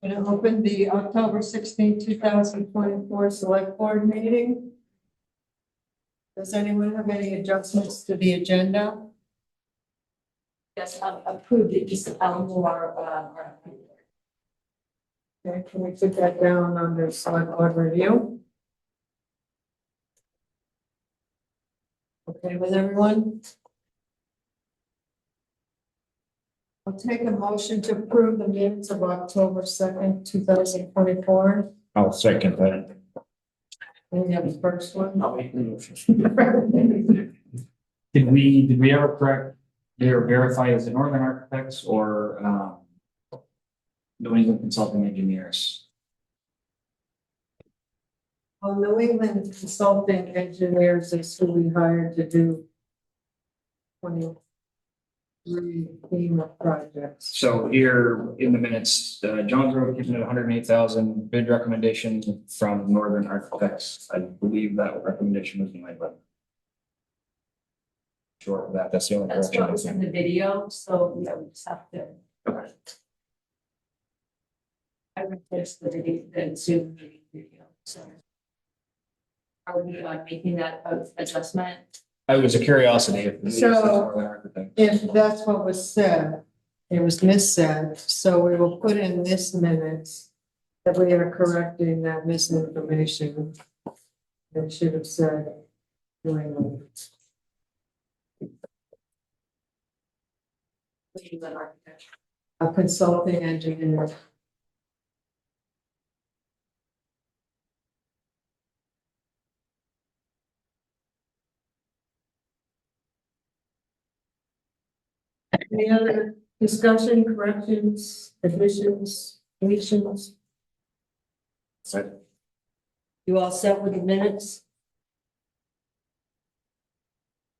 going to open the October 16, 2024 Select Board meeting. Does anyone have any adjustments to the agenda? Yes, approved it, just more, Okay, can we put that down under Select Board review? Okay with everyone? I'll take a motion to approve the minutes of October 2nd, 2024. I'll second that. And we have the first one. I'll make the motion. Did we ever correct or verify as the Northern Architects or New England Consulting Engineers? Well, New England Consulting Engineers is who we hired to do 23 FEMA projects. So here in the minutes, Johns Road given it 108,000 bid recommendation from Northern Architects. I believe that recommendation was made, but short of that, that's the only that's what was correction. in the video, so yeah, we just have to. Okay. I replaced the video, the Zoom meeting video, so. Are we making that adjustment? It was a curiosity. If the So- Northern Architects. If that's what was said, it was missaid, so we will put in this minutes that we are correcting that misinformation. It should have said New England. Cleveland architecture. A consulting engineer. Any other discussion, corrections, additions, deletions? So, You all set with the minutes?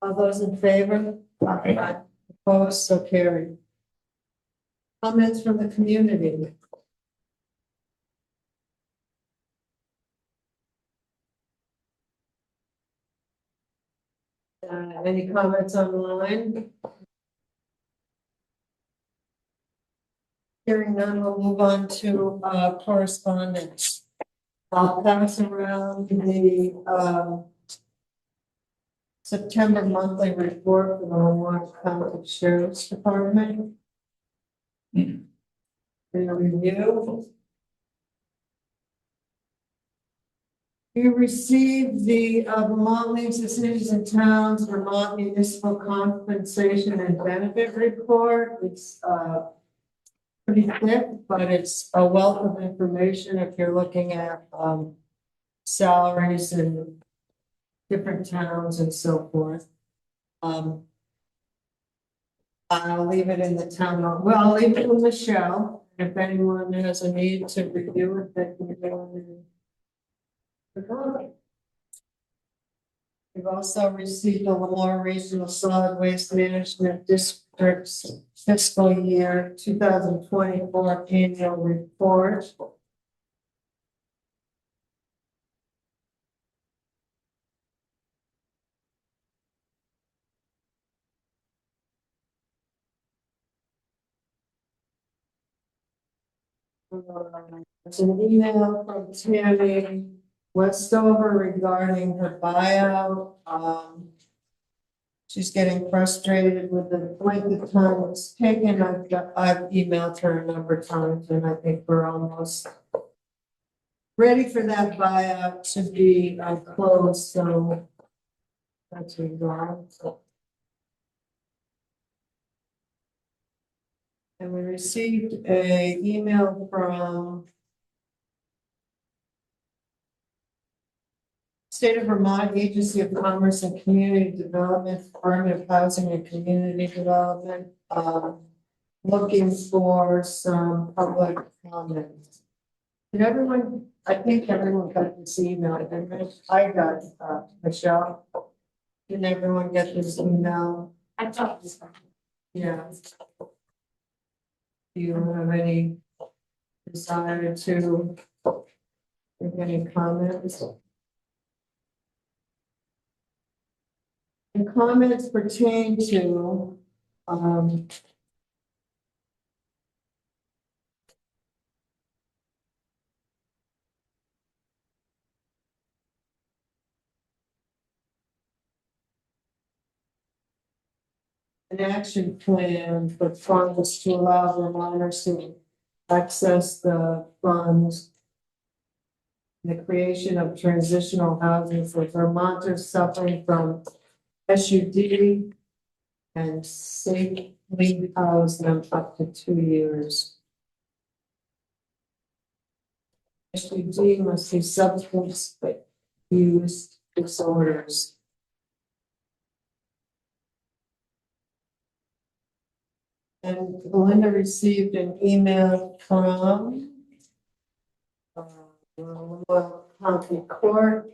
All those in favor? Aye. Opposed, so carried. Comments from the community? Any comments online? Hearing none, we'll move on to correspondence. I'll pass around the September monthly report for the Warren County Sheriff's Department. In review. We received the Vermont Leagues of Cities and Towns Vermont Municipal Compensation and Benefit Report. It's pretty thick, but it's a wealth of information if you're looking at salaries in different towns and so forth. I'll leave it in the town, well, I'll leave it with Michelle. If anyone has a need to review it, they can go in. We've also received the Lamar Regional Solid Waste Management District's fiscal year 2024 annual report. It's an email from Tammy Westover regarding her buyout. She's getting frustrated with the length of time it's taken. I've emailed her a number of times, and I think we're almost ready for that buyout to be closed, so that's resolved. And we received a email from State of Vermont Agency of Commerce and Community Development, Department of Housing and Community Development, looking for some public comments. Did everyone, I think everyone got this email, didn't they? I got, Michelle. Didn't everyone get this email? I thought this one. Yeah. Do you have any desire to make any comments? And comments pertain to, an action plan for funds to allow Vermonters to access the funds. The creation of transitional housing for Vermonters suffering from SUD and safely house them up to 2 years. SUD must be substance use disorders. And Belinda received an email from Loyal County Court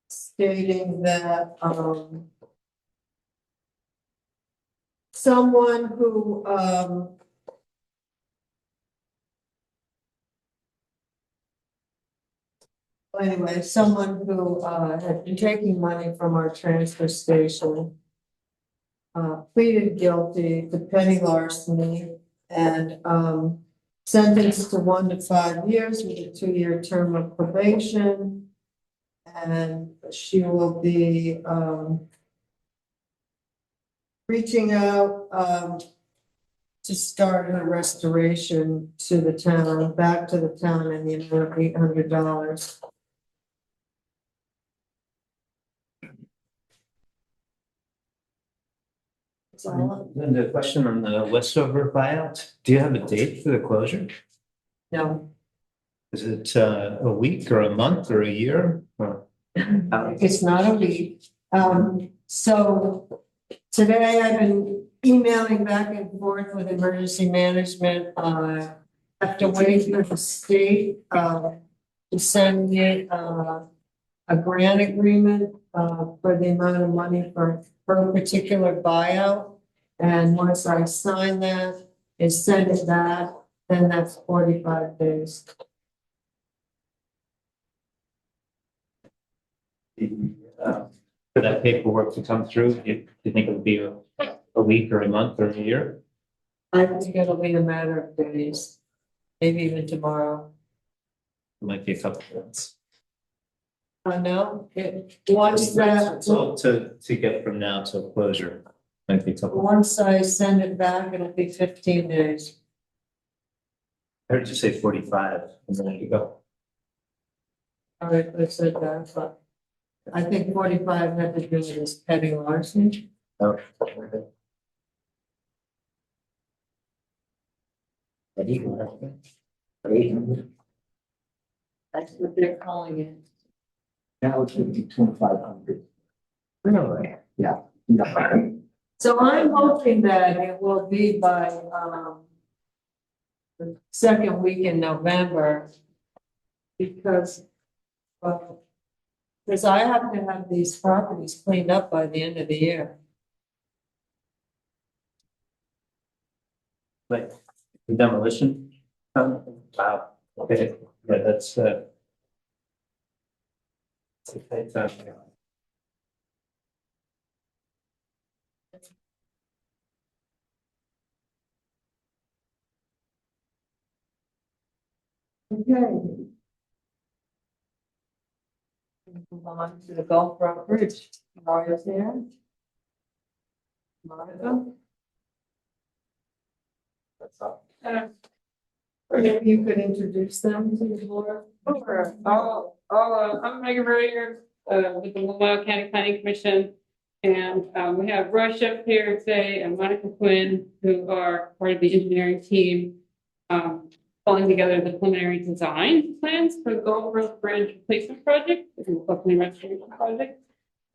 stating that someone who anyway, someone who had been taking money from our transfer station pleaded guilty to petty larceny and sentenced to 1 to 5 years with a 2-year term of probation. And she will be reaching out to start her restoration to the town, back to the town in the amount of $800. So, And the question on the Westover buyout, do you have a date for the closure? no, Is it a week or a month or a year? Or- it's not a week. So today I've been emailing back and forth with emergency management. I have to wait for the state to send me a grant agreement for the amount of money for a particular buyout. And once I sign that and send it back, then that's 45 days. For that paperwork to come through, do you think it'll be a week or a month or a year? I think it'll be a matter of days, maybe even tomorrow. It might be a couple of months. I know, once that, So to get from now to closure, might be a couple. once I send it back, it'll be 15 days. I heard you say 45 a minute ago. All right, I said that, but I think 45 had to do with this petty larceny. Oh. That's what they're calling it. Now it's 5,500. Really? Yeah. So I'm hoping that it will be by, the second week in November. Because I have to have these properties cleaned up by the end of the year. Like demolition? Wow, okay, yeah, that's Okay. Move on to the Gulf Road Bridge. Maria's there. Monica? that's all. Maybe you could introduce them to the board. Sure. I'm Megan Royer, with the Lamar County Planning Commission. And, we have Rush up here today and Monica Quinn, who are part of the engineering team. Pulling together the preliminary design plans for the Gulf Road Bridge replacement project, the Buckley Restoration Project.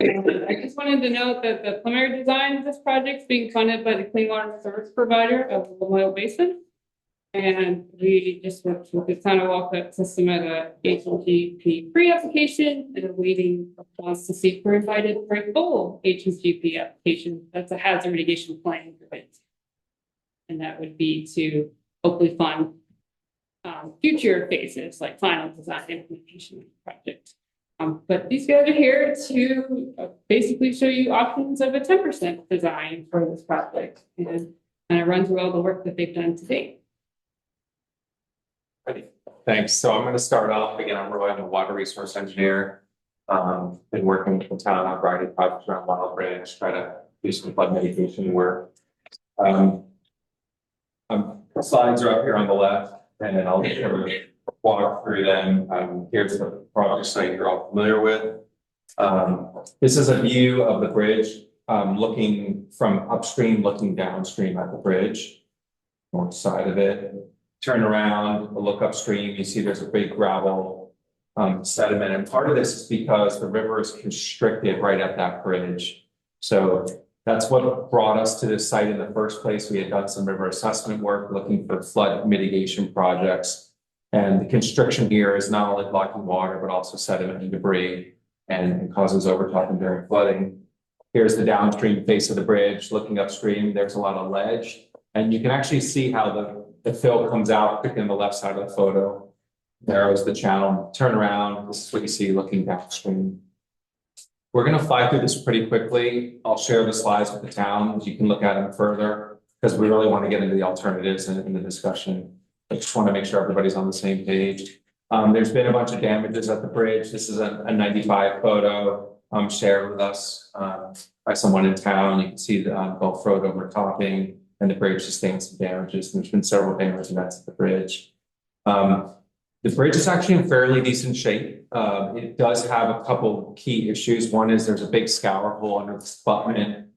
And I just wanted to note that the preliminary design of this project is being funded by the Clean Water Service Provider of the Lamoille Basin. And we just worked with the town of Walcott to submit a HGP pre-application and a waiting response to see if we're invited for a full HGP application. That's a hazard mitigation plan. And that would be to hopefully fund future phases like final design implementation of the project. But these guys are here to basically show you options of a 10% design for this project and kind of run through all the work that they've done to date. Ready. Thanks. So I'm going to start off again. I'm Roy, I'm a water resource engineer. Been working with the town on a variety of projects around Wild Bridge, try to do some flood mitigation work. Slides are up here on the left, and then I'll sort of walk through them. Here's the project site you're all familiar with. This is a view of the bridge, looking from upstream, looking downstream at the bridge, north side of it. Turn around, look upstream, you see there's a big gravel sediment, and part of this is because the river is constricted right at that bridge. So that's what brought us to this site in the first place. We had done some river assessment work looking for flood mitigation projects. And the constriction here is not only blocking water, but also sediment and debris, and causes overtopping during flooding. Here's the downstream face of the bridge. Looking upstream, there's a lot of ledge. And you can actually see how the fill comes out, particularly on the left side of the photo. Narrows the channel. Turn around, this is what you see looking downstream. We're going to fly through this pretty quickly. I'll share the slides with the town. You can look at them further because we really want to get into the alternatives in the discussion. I just want to make sure everybody's on the same page. There's been a bunch of damages at the bridge. This is a 95 photo shared with us by someone in town. You can see the Gulf Road overtopping and the bridge sustained some damages. There's been several damage events at the bridge. The bridge is actually in fairly decent shape. It does have a couple key issues. One is there's a big scour hole under the abutment.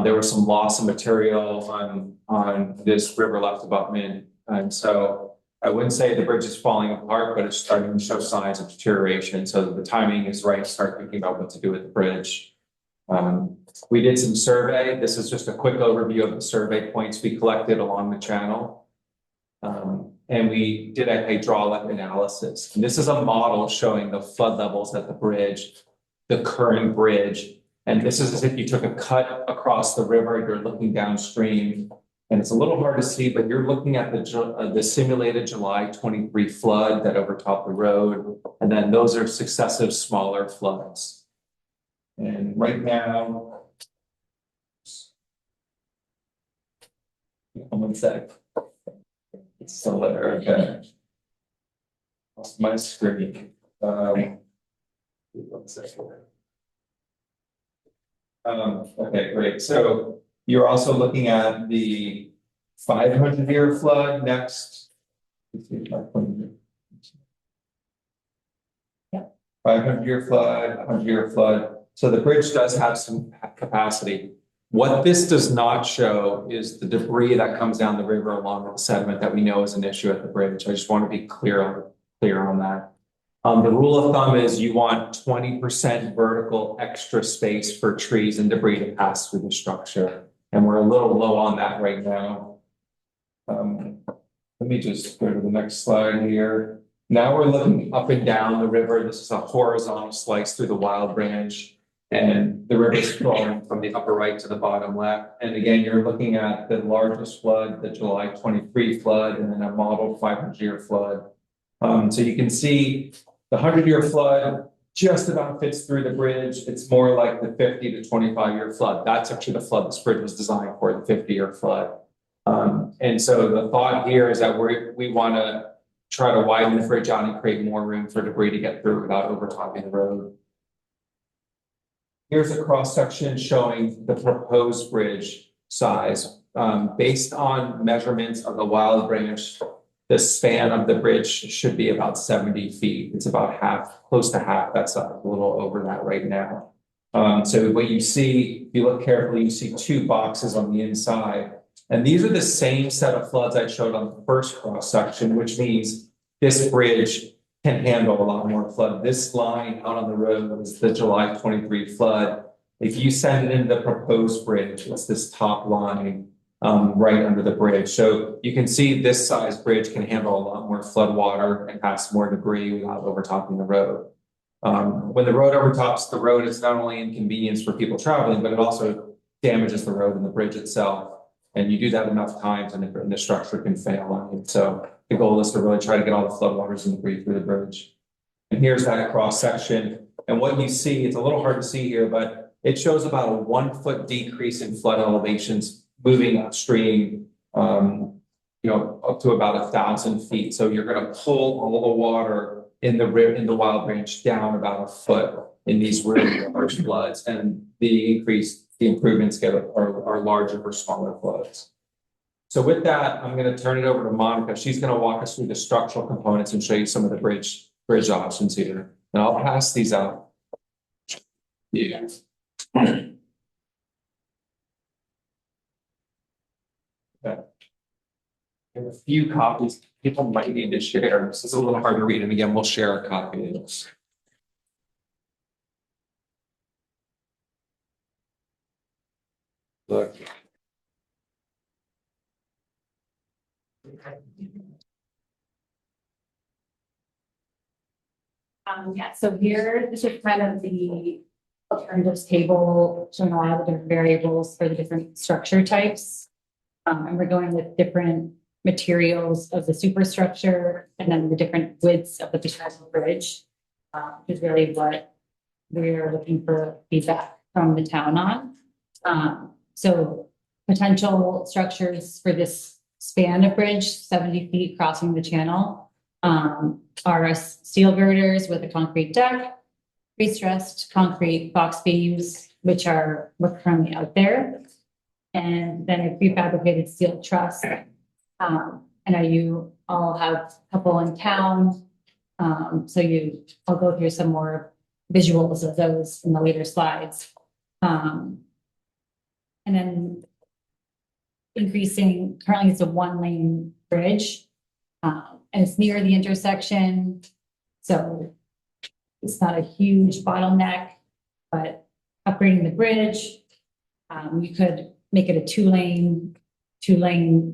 There was some loss of material on this river left abutment. And so I wouldn't say the bridge is falling apart, but it's starting to show signs of deterioration. So the timing is right to start thinking about what to do with the bridge. We did some survey. This is just a quick overview of the survey points we collected along the channel. And we did a hydraulic analysis. And this is a model showing the flood levels at the bridge, the current bridge. And this is as if you took a cut across the river, you're looking downstream. And it's a little hard to see, but you're looking at the simulated July 23 flood that overtopped the road. And then those are successive smaller floods. And right now, one sec. It's still there, okay. Lost my screen. One second. Okay, great. So you're also looking at the 500-year flood next. Yeah. 500-year flood, 100-year flood. So the bridge does have some capacity. What this does not show is the debris that comes down the river along with the sediment that we know is an issue at the bridge. I just want to be clear on that. The rule of thumb is you want 20% vertical extra space for trees and debris to pass through the structure. And we're a little low on that right now. Let me just go to the next slide here. Now we're looking up and down the river. This is a horizontal slice through the Wild Branch. And the river is flowing from the upper right to the bottom left. And again, you're looking at the largest flood, the July 23 flood, and then a model 500-year flood. So you can see the 100-year flood just about fits through the bridge. It's more like the 50 to 25-year flood. That's actually the flood this bridge was designed for, the 50-year flood. And so the thought here is that we want to try to widen the bridge out and create more room for debris to get through without overtopping the road. Here's a cross section showing the proposed bridge size. Based on measurements of the Wild Branch, the span of the bridge should be about 70 feet. It's about half, close to half that size, a little over that right now. So what you see, if you look carefully, you see two boxes on the inside. And these are the same set of floods I showed on the first cross section, which means this bridge can handle a lot more flood. This line out on the road is the July 23 flood. If you send it into the proposed bridge, it's this top line right under the bridge. So you can see this size bridge can handle a lot more flood water and pass more debris without overtopping the road. When the road overtops the road, it's not only inconvenience for people traveling, but it also damages the road and the bridge itself. And you do that enough times and the structure can fail on you. So the goal is to really try to get all the floodwaters and debris through the bridge. And here's that cross section. And what you see, it's a little hard to see here, but it shows about a 1 foot decrease in flood elevations moving upstream, up to about 1,000 feet. So you're going to pull all the water in the Wild Branch down about a foot in these really large floods, and the improvements are larger for smaller floods. So with that, I'm gonna turn it over to Monica. She's gonna walk us through the structural components and show you some of the bridge options here. And I'll pass these out. Yeah. Okay. I have a few copies. People might need to share. This is a little hard to read, and again, we'll share a copy of this. Look. Yeah, so here, this is kind of the alternatives table showing a lot of the different variables for the different structure types. And we're going with different materials of the superstructure and then the different widths of the potential bridge. Is really what we're looking for feedback from the town on. So potential structures for this span of bridge, 70 feet crossing the channel, are steel girders with a concrete deck, pre-stressed concrete box beams, which are what's currently out there, and then a prefabricated steel truss. I know you all have a couple in town, so I'll go through some more visuals of those in the later slides. And then increasing, currently it's a 1-lane bridge, and it's near the intersection. So it's not a huge bottleneck, but upgrading the bridge, you could make it a 2-lane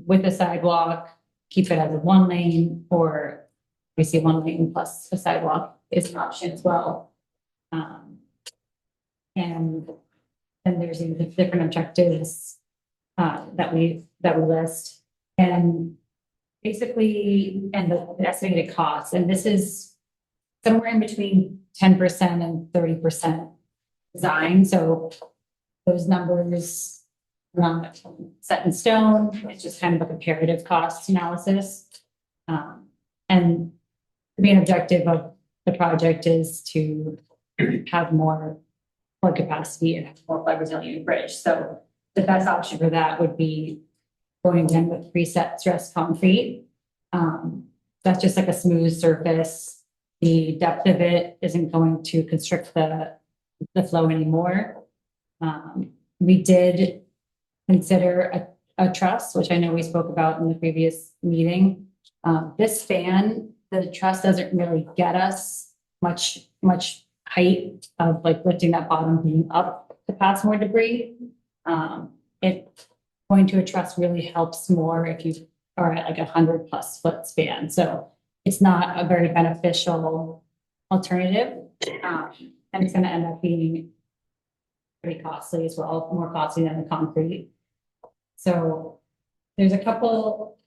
with a sidewalk, keep it as a 1-lane, or we see 1 lane plus a sidewalk is an option as well. And then there's the different objectives that we list, and basically, and the estimated costs, and this is somewhere in between 10% and 30% design. So those numbers are not set in stone. It's just kind of a comparative cost analysis. And the main objective of the project is to have more flood capacity and more flood resilient bridge. So the best option for that would be going in with preset stress concrete. That's just like a smooth surface. The depth of it isn't going to constrict the flow anymore. We did consider a truss, which I know we spoke about in the previous meeting. This span, the truss doesn't really get us much height of like lifting that bottom beam up to pass more debris. Going to a truss really helps more if you are at like 100+ foot span. So it's not a very beneficial alternative. And it's going to end up being pretty costly as well, more costly than the concrete. So there's a couple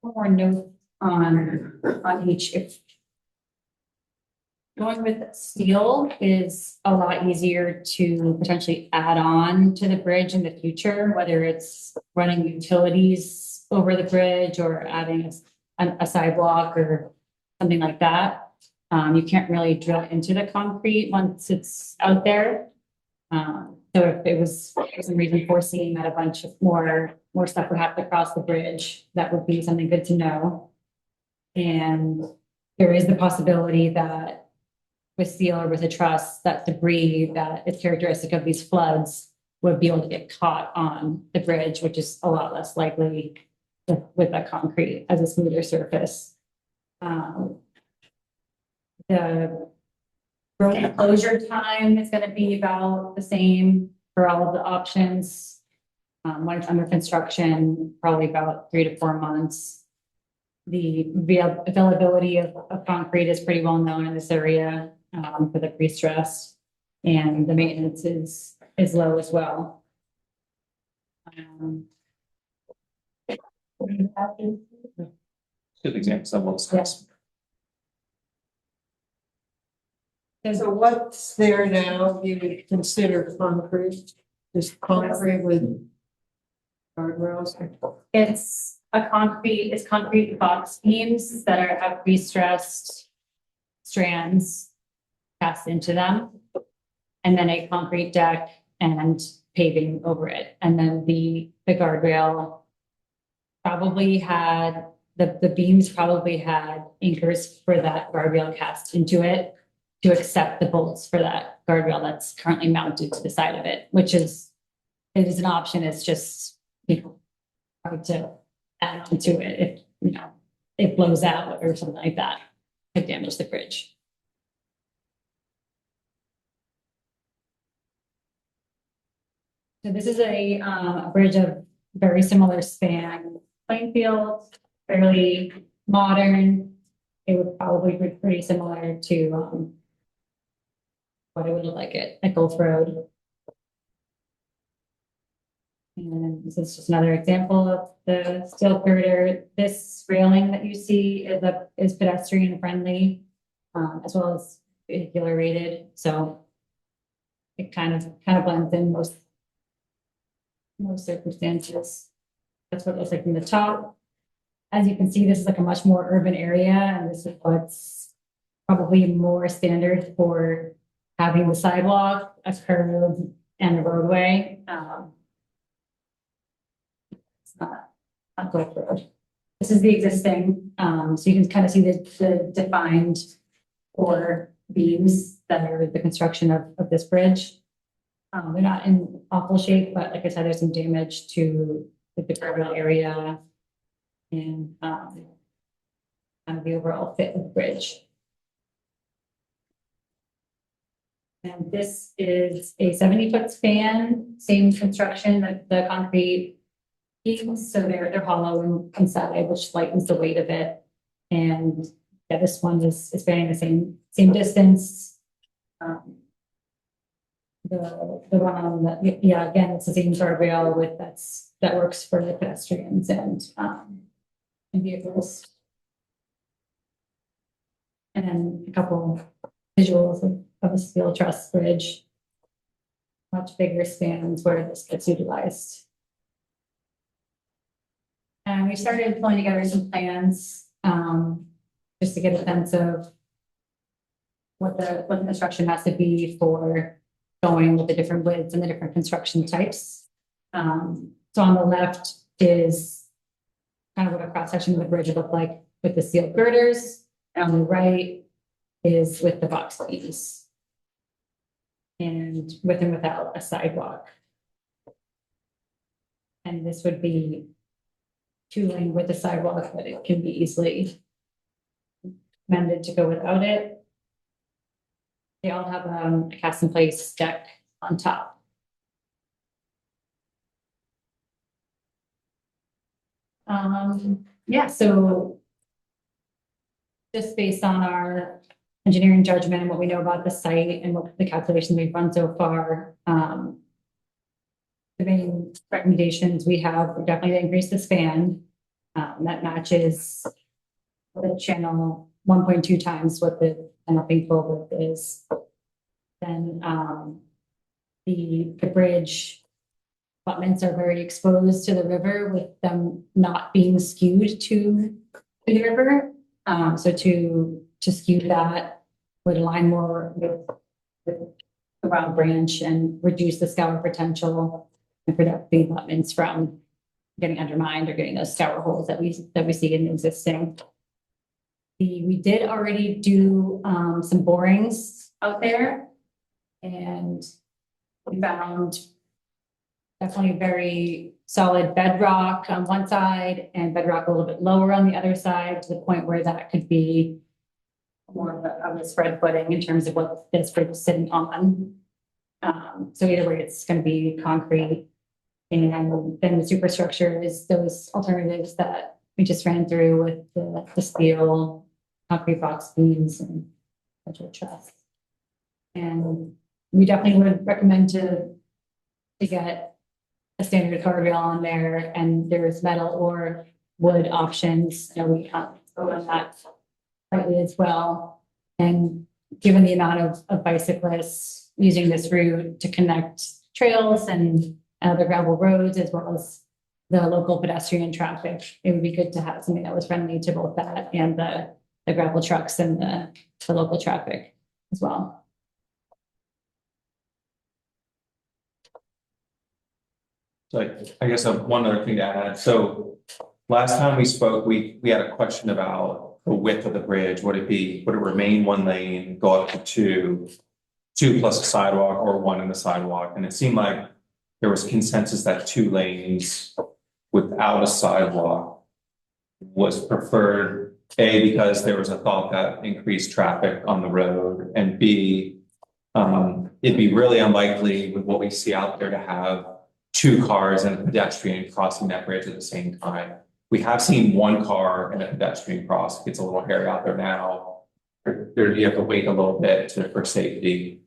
more notes on each. If going with steel is a lot easier to potentially add on to the bridge in the future, whether it's running utilities over the bridge or adding a sidewalk or something like that. You can't really drill into the concrete once it's out there. So if it was for some reason foreseeing that a bunch of more stuff would have to cross the bridge, that would be something good to know. And there is the possibility that with steel or with a truss, that debris that is characteristic of these floods would be able to get caught on the bridge, which is a lot less likely with a concrete as a smoother surface. The road closure time is going to be about the same for all of the options. When it's under construction, probably about 3 to 4 months. The availability of concrete is pretty well known in this area for the pre-stress, and the maintenance is low as well. Good examples of what's. Yes. So what's there now, you would consider concrete, just concrete with guardrails? It's concrete box beams that have pre-stressed strands cast into them, and then a concrete deck and paving over it. And then the guardrail probably had, the beams probably had anchors for that guardrail cast into it to accept the bolts for that guardrail that's currently mounted to the side of it, which is, it is an option. It's just, hard to add on to it if, it blows out or something like that, could damage the bridge. So this is a bridge of very similar span, Plainfield, fairly modern. It would probably be pretty similar to what it would look like at Gulf Road. And this is just another example of the steel girder. This railing that you see is pedestrian friendly, as well as vehicular rated. So it kind of blends in most circumstances. That's what it looks like from the top. As you can see, this is like a much more urban area, and this is what's probably more standard for having the sidewalk, a curb, and a roadway. It's not Gulf Road. This is the existing, so you can kind of see the defined four beams that are the construction of this bridge. They're not in awful shape, but like I said, there's some damage to the guardrail area and kind of the overall fit of the bridge. And this is a 70-foot span, same construction, the concrete beams, so they're hollow inside, which lightens the weight of it. And yeah, this one is spanning the same distance. The one on the, yeah, again, it's the same guardrail with that works for the pedestrians and vehicles. And then a couple visuals of a steel truss bridge, much bigger spans where this gets utilized. And we started pulling together some plans just to get a sense of what the construction has to be for going with the different widths and the different construction types. So on the left is kind of what a cross section of the bridge would look like with the steel girders. And on the right is with the box beams and with and without a sidewalk. And this would be two-lane with a sidewalk, but it can be easily amended to go without it. They all have a cast in place deck on top. Yeah, so just based on our engineering judgment and what we know about the site and what the calculations we've run so far, the main recommendations we have are definitely to increase the span. That matches the channel 1.2 times what the channel full width is. Then the bridge abutments are very exposed to the river with them not being skewed to the river. So to skew that would align more with the round branch and reduce the scour potential and protect the abutments from getting undermined or getting those scour holes that we see in existing. We did already do some borings out there, and we found definitely very solid bedrock on one side and bedrock a little bit lower on the other side, to the point where that could be more of a spread footing in terms of what this bridge is sitting on. So either way, it's going to be concrete. And then the superstructure is those alternatives that we just ran through with the steel, concrete box beams, and metal truss. And we definitely would recommend to get a standard guardrail on there, and there's metal or wood options. You know, we go on that slightly as well. And given the amount of bicyclists using this route to connect trails and other gravel roads, as well as the local pedestrian traffic, it would be good to have something that was friendly to both that and the gravel trucks and the local traffic as well. So I guess one other thing to add, so last time we spoke, we had a question about the width of the bridge, would it remain one lane, go up to two plus a sidewalk or one in the sidewalk, and it seemed like there was consensus that 2 lanes without a sidewalk was preferred, A, because there was a thought that increased traffic on the road, and B, it'd be really unlikely with what we see out there to have 2 cars and a pedestrian crossing that bridge at the same time. We have seen 1 car and a pedestrian cross. It gets a little hairy out there now. You have to wait a little bit for safety.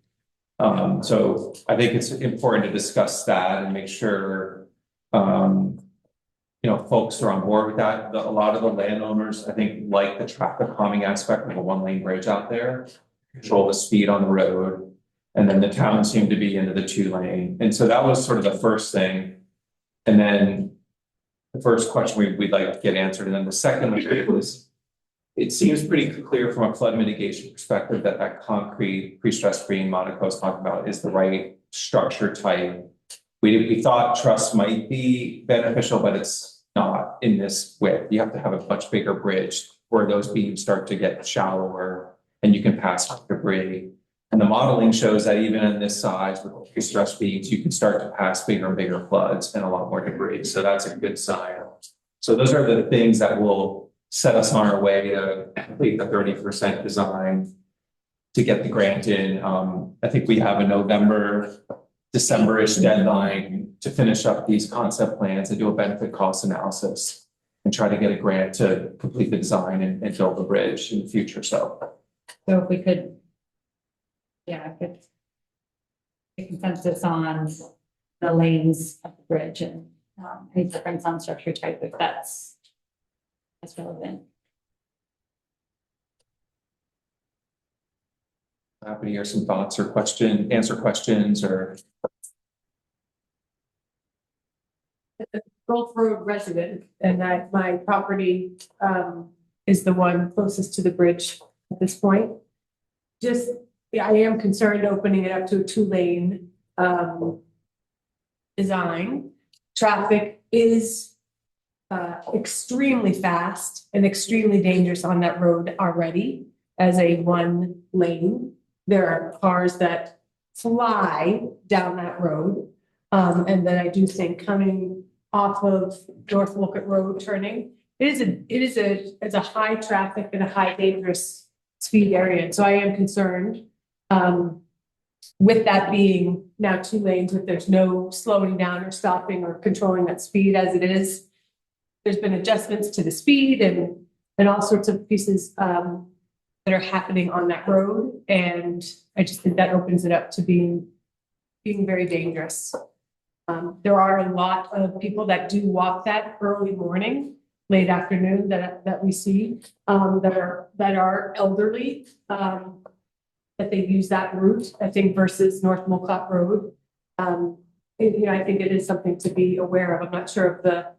So I think it's important to discuss that and make sure, folks are on board with that. A lot of the landowners, I think, like the traffic calming aspect of a 1-lane bridge out there, control the speed on the road. And then the town seemed to be into the 2-lane. And so that was sort of the first thing. And then the first question we'd like to get answered. And then the second was, it seems pretty clear from a flood mitigation perspective that concrete pre-stressed green Monaco is talking about is the right structure type. We thought truss might be beneficial, but it's not in this width. You have to have a much bigger bridge where those beams start to get shallower and you can pass debris. And the modeling shows that even in this size with pre-stressed beams, you can start to pass bigger and bigger floods and a lot more debris. So that's a good sign. So those are the things that will set us on our way to complete the 30% design to get the grant in. I think we have a November, December-ish deadline to finish up these concept plans and do a benefit cost analysis and try to get a grant to complete the design and build the bridge in the future. So if we could, get a consensus on the lanes of the bridge and any difference on structure type, if that's relevant. happy to hear some thoughts or answer questions or. Gulf Road resident, and that my property is the one closest to the bridge at this point. I am concerned opening it up to a 2-lane design. Traffic is extremely fast and extremely dangerous on that road already as a 1-lane. There are cars that fly down that road. And then I do think coming off of North Wolcott Road turning, it's a high traffic and a high dangerous speed area. And so I am concerned with that being now 2 lanes, if there's no slowing down or stopping or controlling that speed as it is. There's been adjustments to the speed and all sorts of pieces that are happening on that road. And I just think that opens it up to being very dangerous. There are a lot of people that do walk that early morning, late afternoon that we see that are elderly, that they use that route, I think, versus North Wolcott Road. I think it is something to be aware of. I'm not sure of the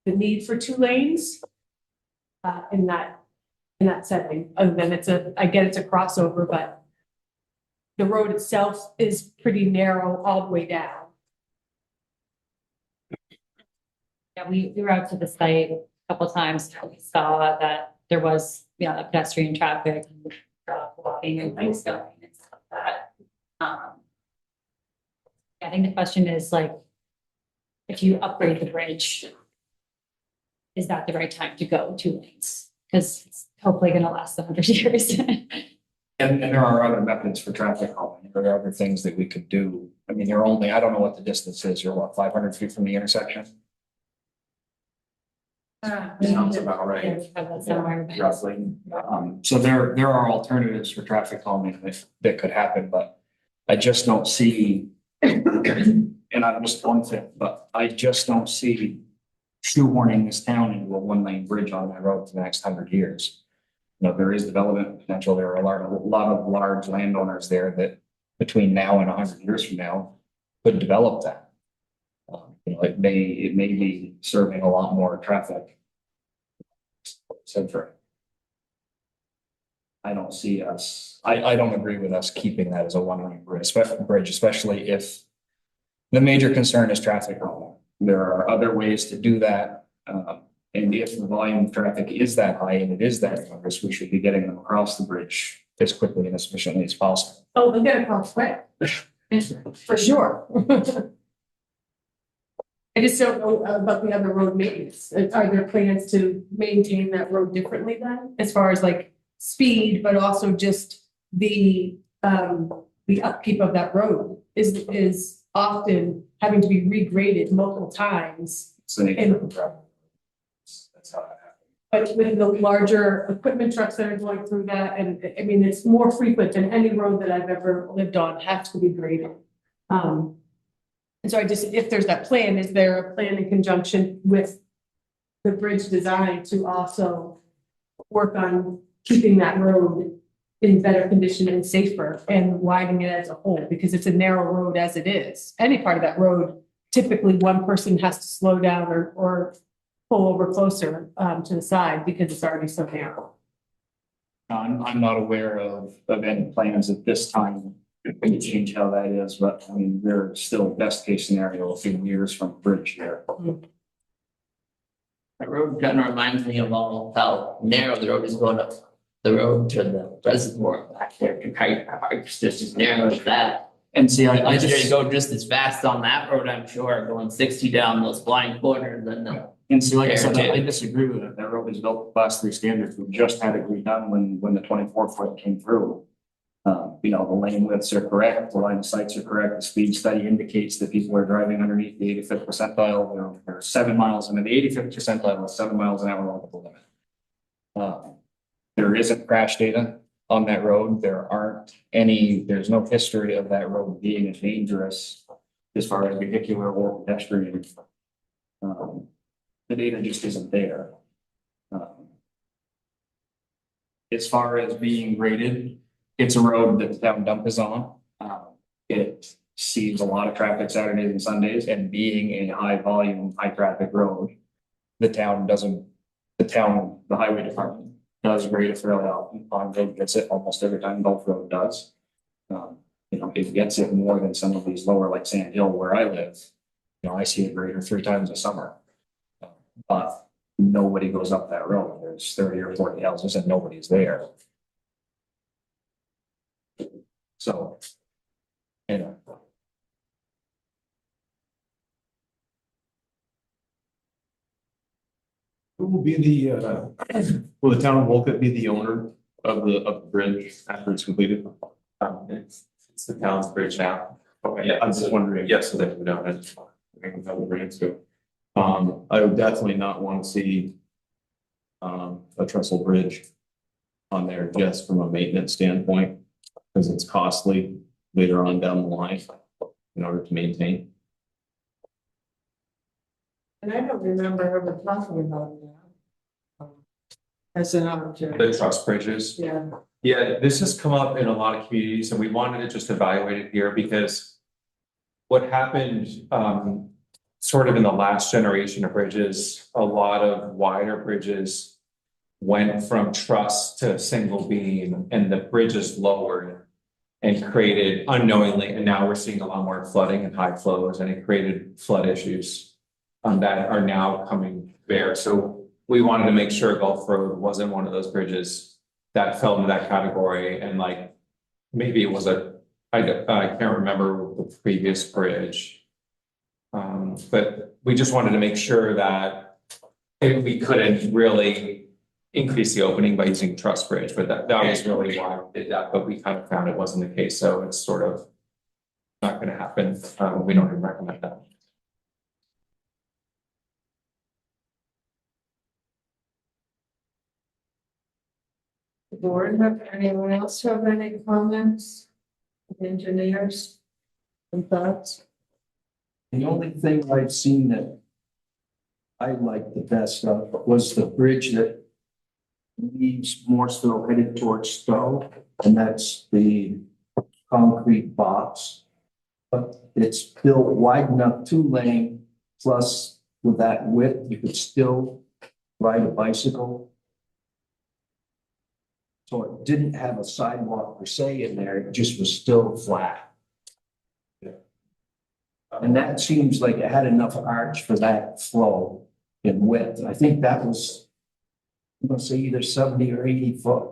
need for 2 lanes in that setting, other than I get it's a crossover, but the road itself is pretty narrow all the way down. Yeah, we were out to the site a couple of times. We saw that there was, pedestrian traffic, and walking and things going and stuff like that. I think the question is if you upgrade the bridge, is that the right time to go 2 lanes? Because it's hopefully going to last 100 years. And there are other methods for traffic calming. There are other things that we could do. I mean, I don't know what the distance is. You're 500 feet from the intersection? Sounds about right. Roughly. So there are alternatives for traffic calming that could happen, but I just don't see, and I just one thing, but I just don't see shoehorning this town into a 1-lane bridge on that road for the next 100 years. There is development potential. There are a lot of large landowners there that between now and 100 years from now could develop that. It may be serving a lot more traffic. I don't see us. I don't agree with us keeping that as a 1-lane bridge, especially if the major concern is traffic calming. There are other ways to do that. And if the volume of traffic is that high and it is that dangerous, we should be getting them across the bridge as quickly and as efficiently as possible. Oh, they'll get across quick. For sure. I just don't know about the other road maintenance. Are there plans to maintain that road differently then? As far as like speed, but also just the upkeep of that road is often having to be regraded multiple times. So they can that's how that happens. But with the larger equipment trucks that are going through that, and I mean, it's more frequent than any road that I've ever lived on has to be graded. And so I just, if there's that plan, is there a plan in conjunction with the bridge design to also work on keeping that road in better condition and safer and widening it as a whole? Because it's a narrow road as it is. Any part of that road, typically one person has to slow down or pull over closer to the side because it's already so narrow. I'm not aware of any plans at this time to change how that is, but I mean, we're still best case scenario a few years from bridge here. The road kind of reminds me of all how narrow the road is going up the road to the reservoir back there to Kite Park. It's just as narrow as that. And see, I Sure, you just, go just as fast on that road, I'm sure, going 60 down those blind corners and and see, like I said, There, I too. disagree with it. That road was built to class 3 standards. We just had it redone when the 24-foot came through. You know, the lane widths are correct, the line of sights are correct, the speed study indicates that people are driving underneath the 85th percentile. They're 7 miles into the 85th percentile with 7 miles an hour over the limit. There isn't crash data on that road. There's no history of that road being as dangerous as far as vehicular or pedestrian. The data just isn't there. As far as being graded, it's a road that the town dump is on. It sees a lot of traffic Saturdays and Sundays, and being a high volume, high traffic road, the highway department does grade it fairly often. Pond Road gets it almost every time Gulf Road does. You know, it gets it more than some of these lower, like Sand Hill where I live. You know, I see a grader 3 times a summer. But nobody goes up that road. There's 30 or 40 houses and nobody's there. So, you know. Who will be will the town of Wolcott be the owner of the bridge after it's completed? It's the town's bridge now. Okay, yeah, I'm just wondering. Yes, so they would know it. How the bridge go. I would definitely not want to see a trestle bridge on there just from a maintenance standpoint, because it's costly later on down the line in order to maintain. And I don't remember ever talking about that. As an option, The truss bridges. yeah. Yeah, this has come up in a lot of communities and we wanted to just evaluate it here because what happened, sort of in the last generation of bridges, a lot of wider bridges went from truss to single beam and the bridges lowered and created unknowingly, and now we're seeing a lot more flooding and high flows, and it created flood issues that are now coming bare. So we wanted to make sure Gulf Road wasn't one of those bridges that fell into that category, and like maybe it was I can't remember the previous bridge. But we just wanted to make sure that we couldn't really increase the opening by using truss bridge, but that was really why we did that, but we kind of found it wasn't the case, so it's sort of not gonna happen. We don't even recommend that. The board, anyone else have any comments? Engineers and thoughts? The only thing I've seen that I liked the best of was the bridge that leaves Morrisville headed towards Stowe, and that's the concrete box. But it's built wide enough 2-lane, plus with that width, you could still ride a bicycle. So it didn't have a sidewalk per se in there, it just was still flat. And that seems like it had enough arch for that flow and width. I think that was, I'm gonna say either 70 or 80 foot.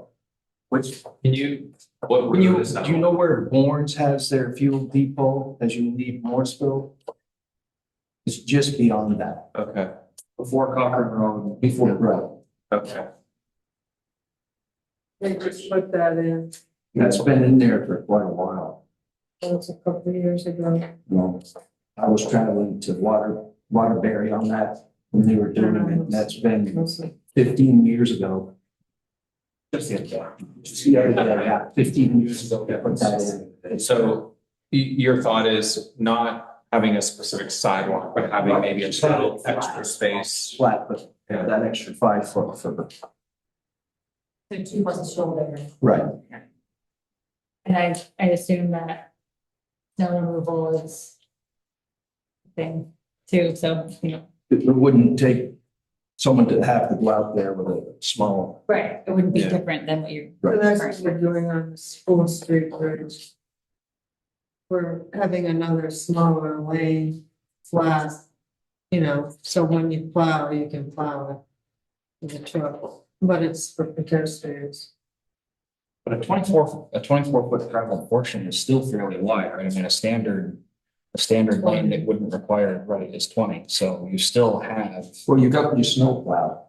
Which, Can you, what when you, road is that? do you know where Bourne's has their fuel depot as you leave Morrisville? It's just beyond that, Okay, Before Cochrane Road, before, right. okay. They just put that in, That's been in there for quite a while. that was a couple of years ago. You know, I was traveling to Waterbury on that when they were doing it, and that's been Mostly. 15 years ago. just the other day. Just the other day, yeah, 15 years ago, they put that in. So your thought is not having a specific sidewalk, but having maybe a little extra space. Flat, but Yeah. that extra 5 foot for the, So 2 plus a shoulder. right. And I assume that snow removal is a thing too, so, you know. It wouldn't take someone to have to go out there with a small, Right. It wouldn't be Yeah. different than what you're. So that's what we're doing on the School Street Bridge. We're having another smaller lane, flat, you know, so when you plow, you can plow it with a truck, but it's for pedestrians. But a 24 foot travel portion is still fairly wide, right? I mean, a standard lane that wouldn't require, right, is 20, so you still have. well, you got your snow plow.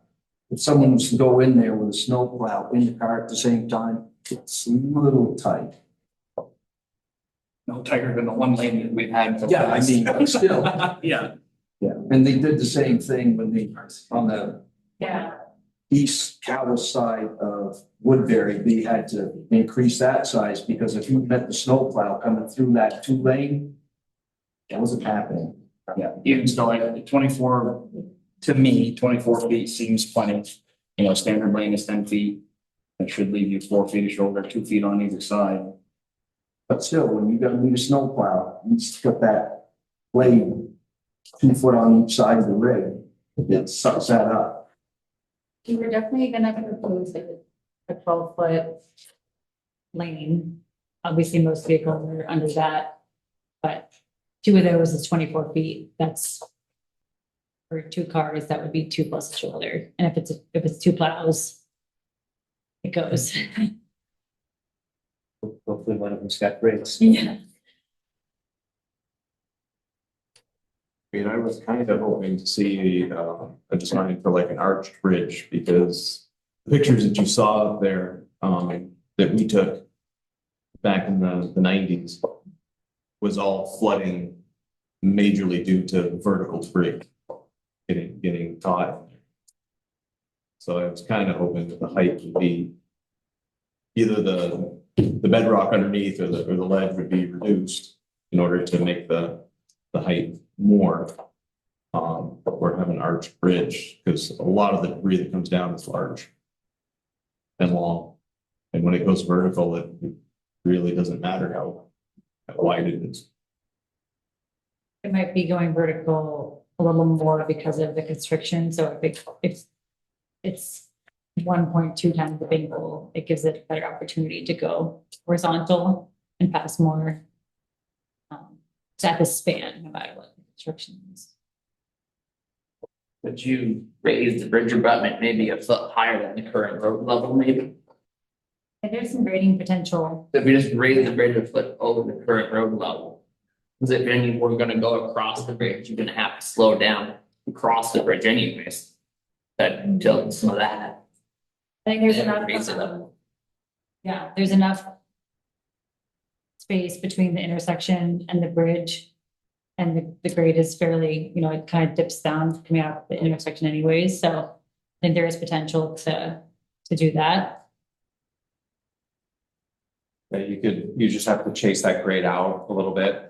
If someone was to go in there with a snow plow in the car at the same time, it's a little tight. No tighter than the one lane that we've had. for the Yeah, I last- mean, but still, Yeah. yeah, and they did the same thing when they, on the Yeah. east Callis side of Woodbury, they had to increase that size because if you met the snowplow coming through that 2 lane, that wasn't happening. Yeah, even still, like 24, to me, 24 feet seems plenty. You know, standard lane is 10 feet. That should leave you 4 feet of shoulder, 2 feet on either side. But still, when you gotta need a snowplow, you just got that blade 2 foot on each side of the rig. It sucks that up. We were definitely gonna propose like a 12-foot lane. Obviously, most vehicles are under that, but 2 of those is 24 feet. That's for 2 cars, that would be 2 plus a shoulder. And if it's 2 plows, it goes. Hopefully one of them's got brakes. Yeah. I mean, I was kind of hoping to see a design for like an arched bridge because the pictures that you saw up there that we took back in the 90s was all flooding majorly due to vertical debris getting caught. So I was kind of hoping that the height would be either the bedrock underneath or the ledge would be reduced in order to make the height more. Or have an arched bridge, because a lot of the debris that comes down is large and long. And when it goes vertical, it really doesn't matter how wide it is. It might be going vertical a little more because of the constriction, so if it's 1.2 times the big hole, it gives it a better opportunity to go horizontal and pass more. It's at the span, no matter what the construction is. Would you raise the bridge abutment maybe a foot higher than the current road level, maybe? And there's some grading potential. If we just raise the bridge a foot over the current road level. Because if any, we're gonna go across the bridge, you're gonna have to slow down and cross the bridge anyways. That until some of that. I think there's Yeah, enough. raise it up. Yeah, there's enough space between the intersection and the bridge. And the grade is fairly, you know, it kind of dips down coming out of the intersection anyways, so I think there is potential to do that. You just have to chase that grade out a little bit.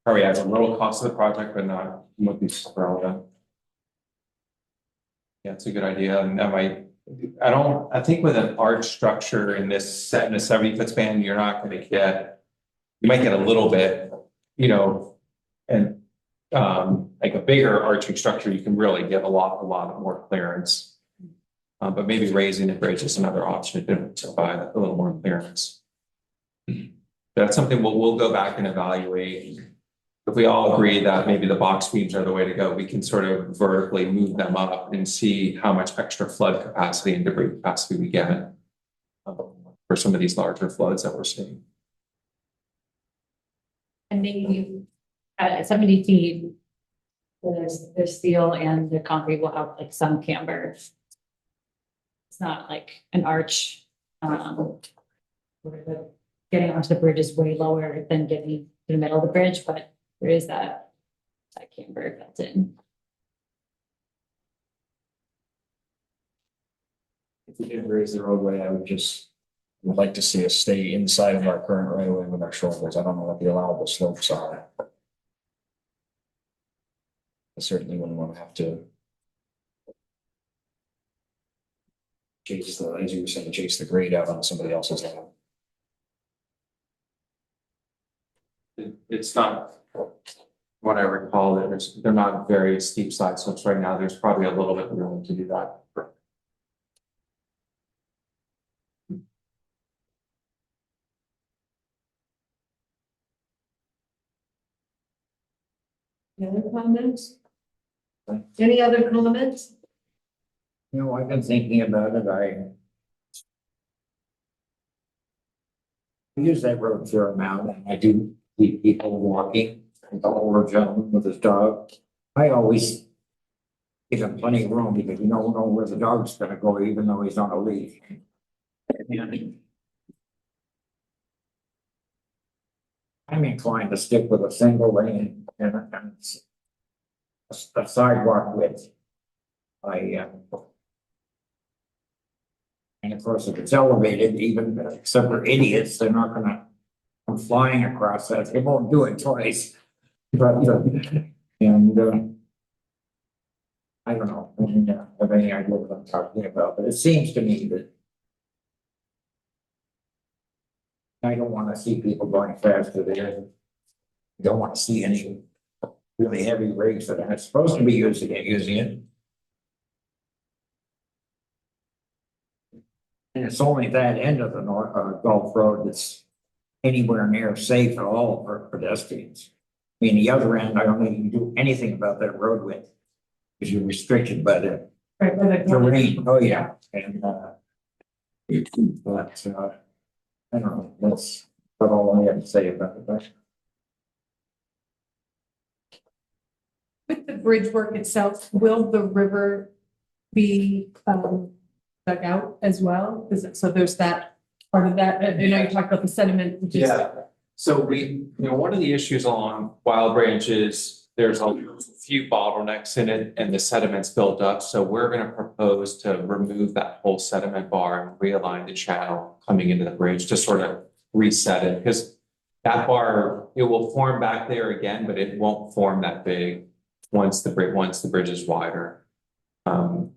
Probably adds a little cost to the project, but not would be super relevant. Yeah, it's a good idea. And I think with an arch structure in a 70-foot span, you're not gonna you might get a little bit, you know, and like a bigger arching structure, you can really get a lot more clearance. But maybe raising the bridge is another option to provide a little more clearance. That's something we'll go back and evaluate if we all agree that maybe the box beams are the way to go, we can sort of vertically move them up and see how much extra flood capacity and debris capacity we get for some of these larger floods that we're seeing. And they, at 70 feet, the steel and the concrete will have like some camber. It's not like an arch, where the getting onto the bridge is way lower than getting to the middle of the bridge, but there is that camber built in. If we did raise the roadway, I would like to see us stay inside of our current right of way with our shoulders. I don't know what the allowable slopes are. I certainly wouldn't want to have to chase the, as you were saying, chase the grade out on somebody else's land. It's not, what I recall, they're not very steep side slopes right now. There's probably a little bit of room to do that. Any other comments? Any other comments? You know, I've been thinking about it, I use that road a fair amount, and I do see people walking, and the older gentleman with his dog. I always give him plenty of room, because you don't know where the dog's gonna go, even though he's on a leash. And I'm inclined to stick with a single lane and a sidewalk width. And of course, if it's elevated, even except for idiots, they're not gonna come flying across that. They won't do it twice. But, I don't know, I don't have any idea what I'm talking about, but it seems to me that I don't wanna see people going faster there. Don't wanna see any really heavy rigs that are supposed to be using it. And it's only that end of the Gulf Road that's anywhere near safe at all for pedestrians. I mean, the other end, I don't think you can do anything about that road width. Because you're restricted by the terrain. Oh, yeah. And, but, I don't know, that's about all I have to say about it. But With the bridge work itself, will the river be dug out as well? So there's that part of that. I know you talked about the sediment, which is. Yeah, so one of the issues along Wild Branch is there's a few bottlenecks in it and the sediment's built up. So we're gonna propose to remove that whole sediment bar and realign the channel coming into the bridge to sort of reset it. Because that bar, it will form back there again, but it won't form that big once the bridge is wider.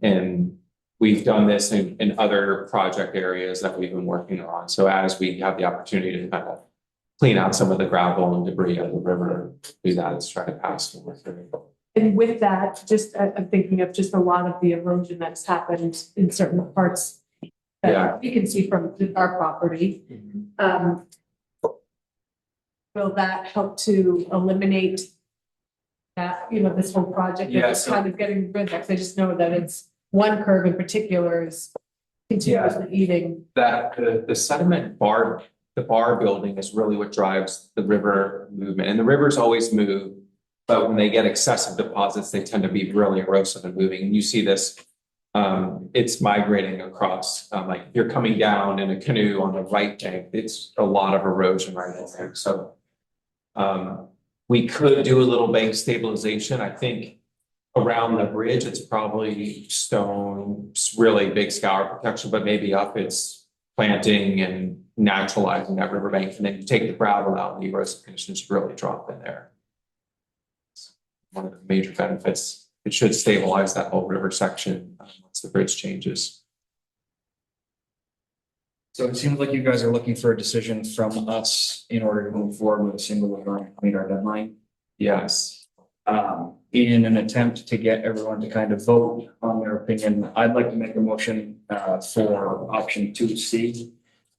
And we've done this in other project areas that we've been working on. So as we have the opportunity to kind of clean out some of the gravel and debris of the river, do that, let's try to pass over through. And with that, just I'm thinking of just a lot of the erosion that's happened in certain parts that you can see from our property. Will that help to eliminate that, this whole project? Yeah, It's kind of getting rid of that, 'cause I just know that it's one curve in particular is continuously eating. That the sediment bar, the bar building is really what drives the river movement. And the rivers always move, but when they get excessive deposits, they tend to be really erosive and moving. And you see this, it's migrating across, like if you're coming down in a canoe on the right bank, it's a lot of erosion right in there. So we could do a little bank stabilization. I think around the bridge, it's probably stone, really big scour protection, but maybe up it's planting and naturalizing that riverbank. And then you take the gravel out and the erosive conditions really drop in there. It's one of the major benefits. It should stabilize that whole river section once the bridge changes. So it seems like you guys are looking for a decision from us in order to move forward with a single line to meet our deadline. Yes. In an attempt to get everyone to kind of vote on their opinion, I'd like to make a motion for option 2C.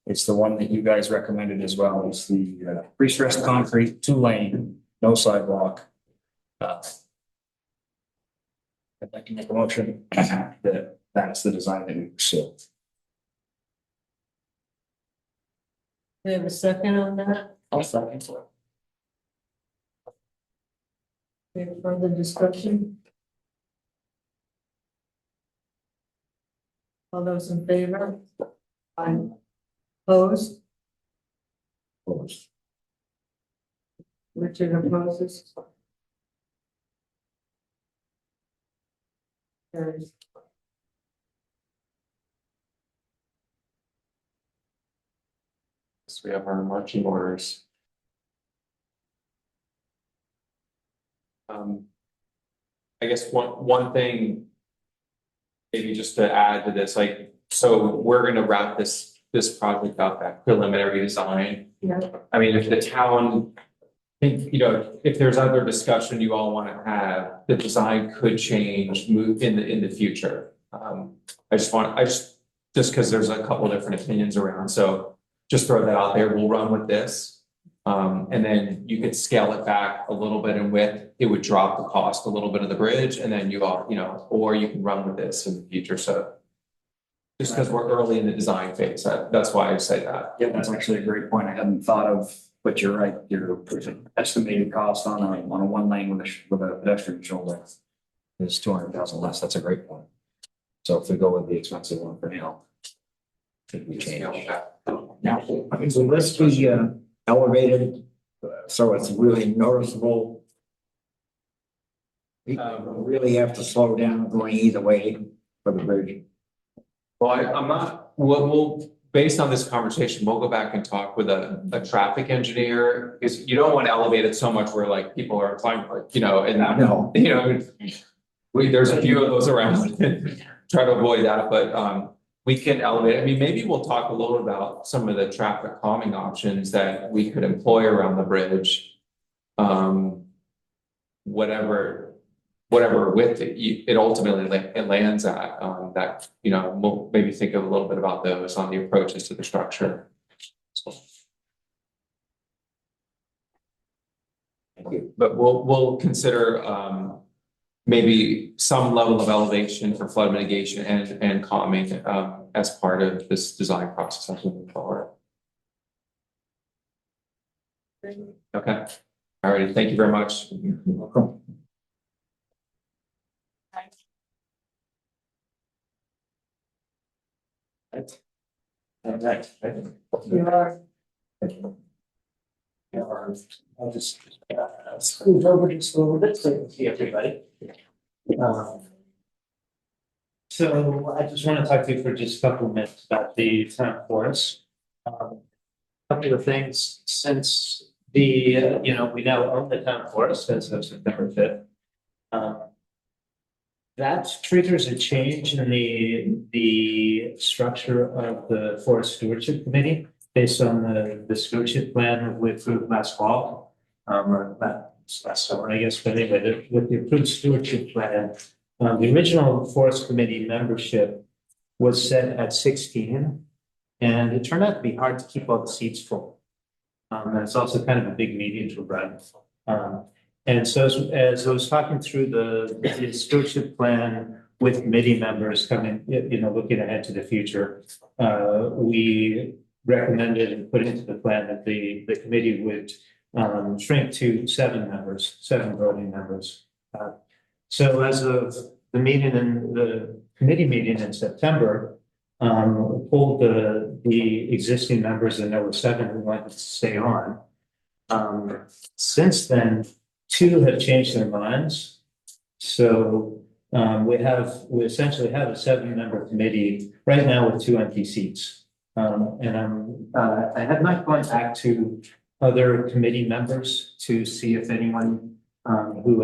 It's the one that you guys recommended as well. It's the pre-stressed concrete 2-lane no sidewalk. I'd like to make a motion that that's the design that we pursue. We have a second on that? I'll second. Any further discussion? All those in favor? I'm opposed. Opposed. Richard opposes. Carries. So we have our marching orders. I guess one thing. Maybe just to add to this, like, so we're gonna wrap this project up at preliminary design. Yeah. I mean, if the town, think, you know, if there's other discussion you all wanna have, the design could change, move in the future. Just because there's a couple different opinions around, so just throw that out there, we'll run with this. And then you could scale it back a little bit in width, it would drop the cost a little bit of the bridge, and then you all, you know, or you can run with this in the future, so. Just because we're early in the design phase, that's why I say that. Yeah, that's actually a great point. I hadn't thought of, but you're right, your estimated cost on a one lane with a pedestrian shoulder is 200,000 less. That's a great point. So if we go with the expensive one for now, I think we change. Now, will this be elevated, so it's really noticeable? People really have to slow down going either way for the bridge. Well, I'm not, we'll, based on this conversation, we'll go back and talk with a traffic engineer, because you don't want to elevate it so much where like people are climbing, like, you know, and No. you know, there's a few of those around, try to avoid that, but we can elevate. I mean, maybe we'll talk a little about some of the traffic calming options that we could employ around the bridge. Whatever width it ultimately it lands at, that, you know, we'll maybe think of a little bit about those on the approaches to the structure. But we'll consider maybe some level of elevation for flood mitigation and calming as part of this design process as we move forward. Okay, all right, thank you very much. You're welcome. You are. I'll just scoot over just a little bit so you can see everybody. So I just want to talk to you for just a couple of minutes about the town forest. Couple of things since the, you know, we now own the town forest as of September 5th. That triggers a change in the structure of the Forest Stewardship Committee based on the stewardship plan we approved last fall. Or last summer, I guess, but anyway, with the approved stewardship plan, the original Forest Committee membership was set at 16, and it turned out to be hard to keep all the seats full. And it's also kind of a big meeting to run. And so as I was talking through the stewardship plan with committee members coming, you know, looking ahead to the future, we recommended and put into the plan that the committee would shrink to 7 voting members. So as of the meeting in the committee meeting in September, pulled the existing members, and there were 7 who wanted to stay on. Since then, 2 have changed their minds. So we essentially have a 7-member committee right now with 2 empty seats. And I have not gone back to other committee members to see if anyone who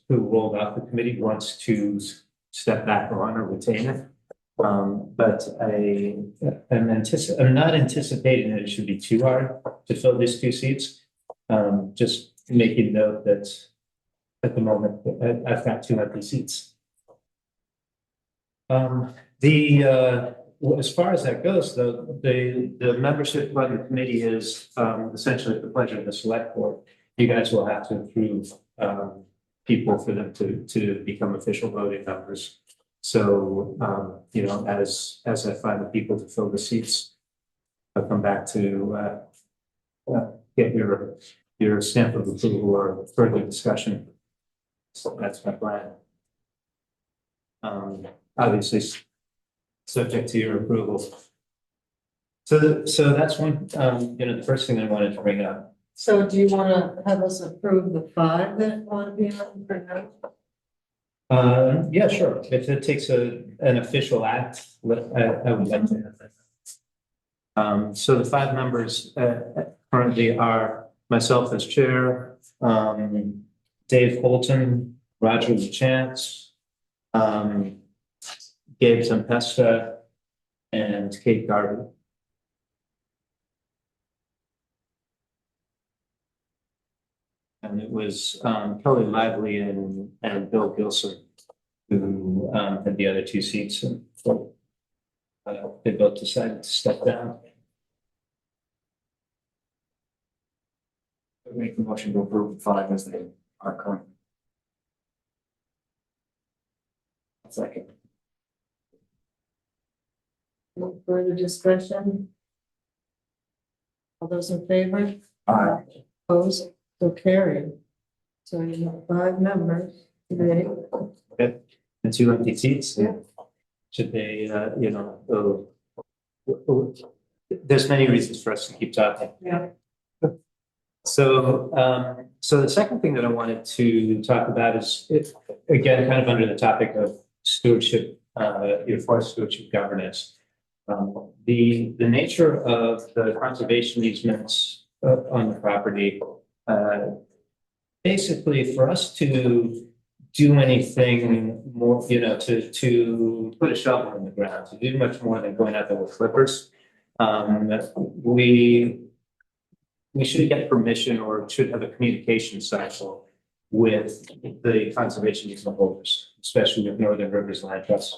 rolled out the committee wants to step back on or retain it. But I'm not anticipating that it should be too hard to fill these 2 seats. Just making note that at the moment I've got 2 empty seats. As far as that goes, though, the membership by the committee is essentially at the pleasure of the select board. you guys will have to approve, people for them to become official voting members. So, you know, as I find the people to fill the seats, I'll come back to, get your stamp of approval or further discussion. So that's my plan. Obviously, subject to your approval. So that's one, you know, the first thing I wanted to bring up. So do you want to have us approve the 5 that want to be on for now? Yeah, sure. If it takes an official act, I would like to have that. So the 5 members, currently are myself as chair, Dave Holton, Roger LaChance, Gabe Tempesta, and Kate Garvey. And it was Kelly Lively and Bill Gilson who had the other 2 seats, and they both decided to step down. Make the motion to approve 5 as they are current. Second. Any further discussion? All those in favor? Aye. Opposed? So carried. So you have 5 members today. And 2 empty seats. Yeah. Should they, you know, there's many reasons for us to keep talking. Yeah. So, so the second thing that I wanted to talk about is, again, kind of under the topic of stewardship, your forest stewardship governance. The nature of the conservation easements on the property, basically for us to do anything more, you know, to put a shovel in the ground, to do much more than going out there with flippers. We should get permission or should have a communication cycle with the conservation easement holders, especially with Northern Rivers Land Trust.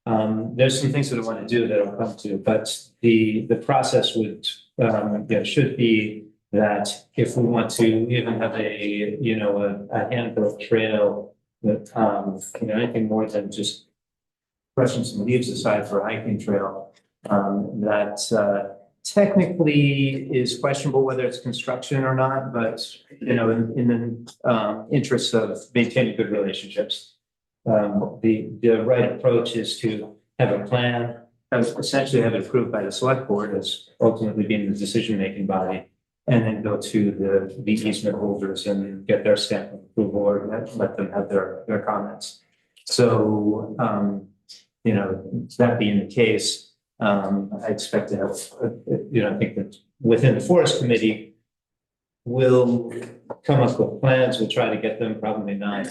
There's some things that I want to do that I'll come to, but the process would, should be that if we want to even have a handbook trail that, anything more than just brushing some leaves aside for a hiking trail, that technically is questionable whether it's construction or not, but, in the interest of maintaining good relationships. The right approach is to have a plan, essentially have it approved by the select board as ultimately being the decision-making body, and then go to the easement holders and get their stamp of approval or let them have their comments. So, that being the case, I expect to have, I think that within the forest committee, we'll come up with plans. We'll try to get them, probably not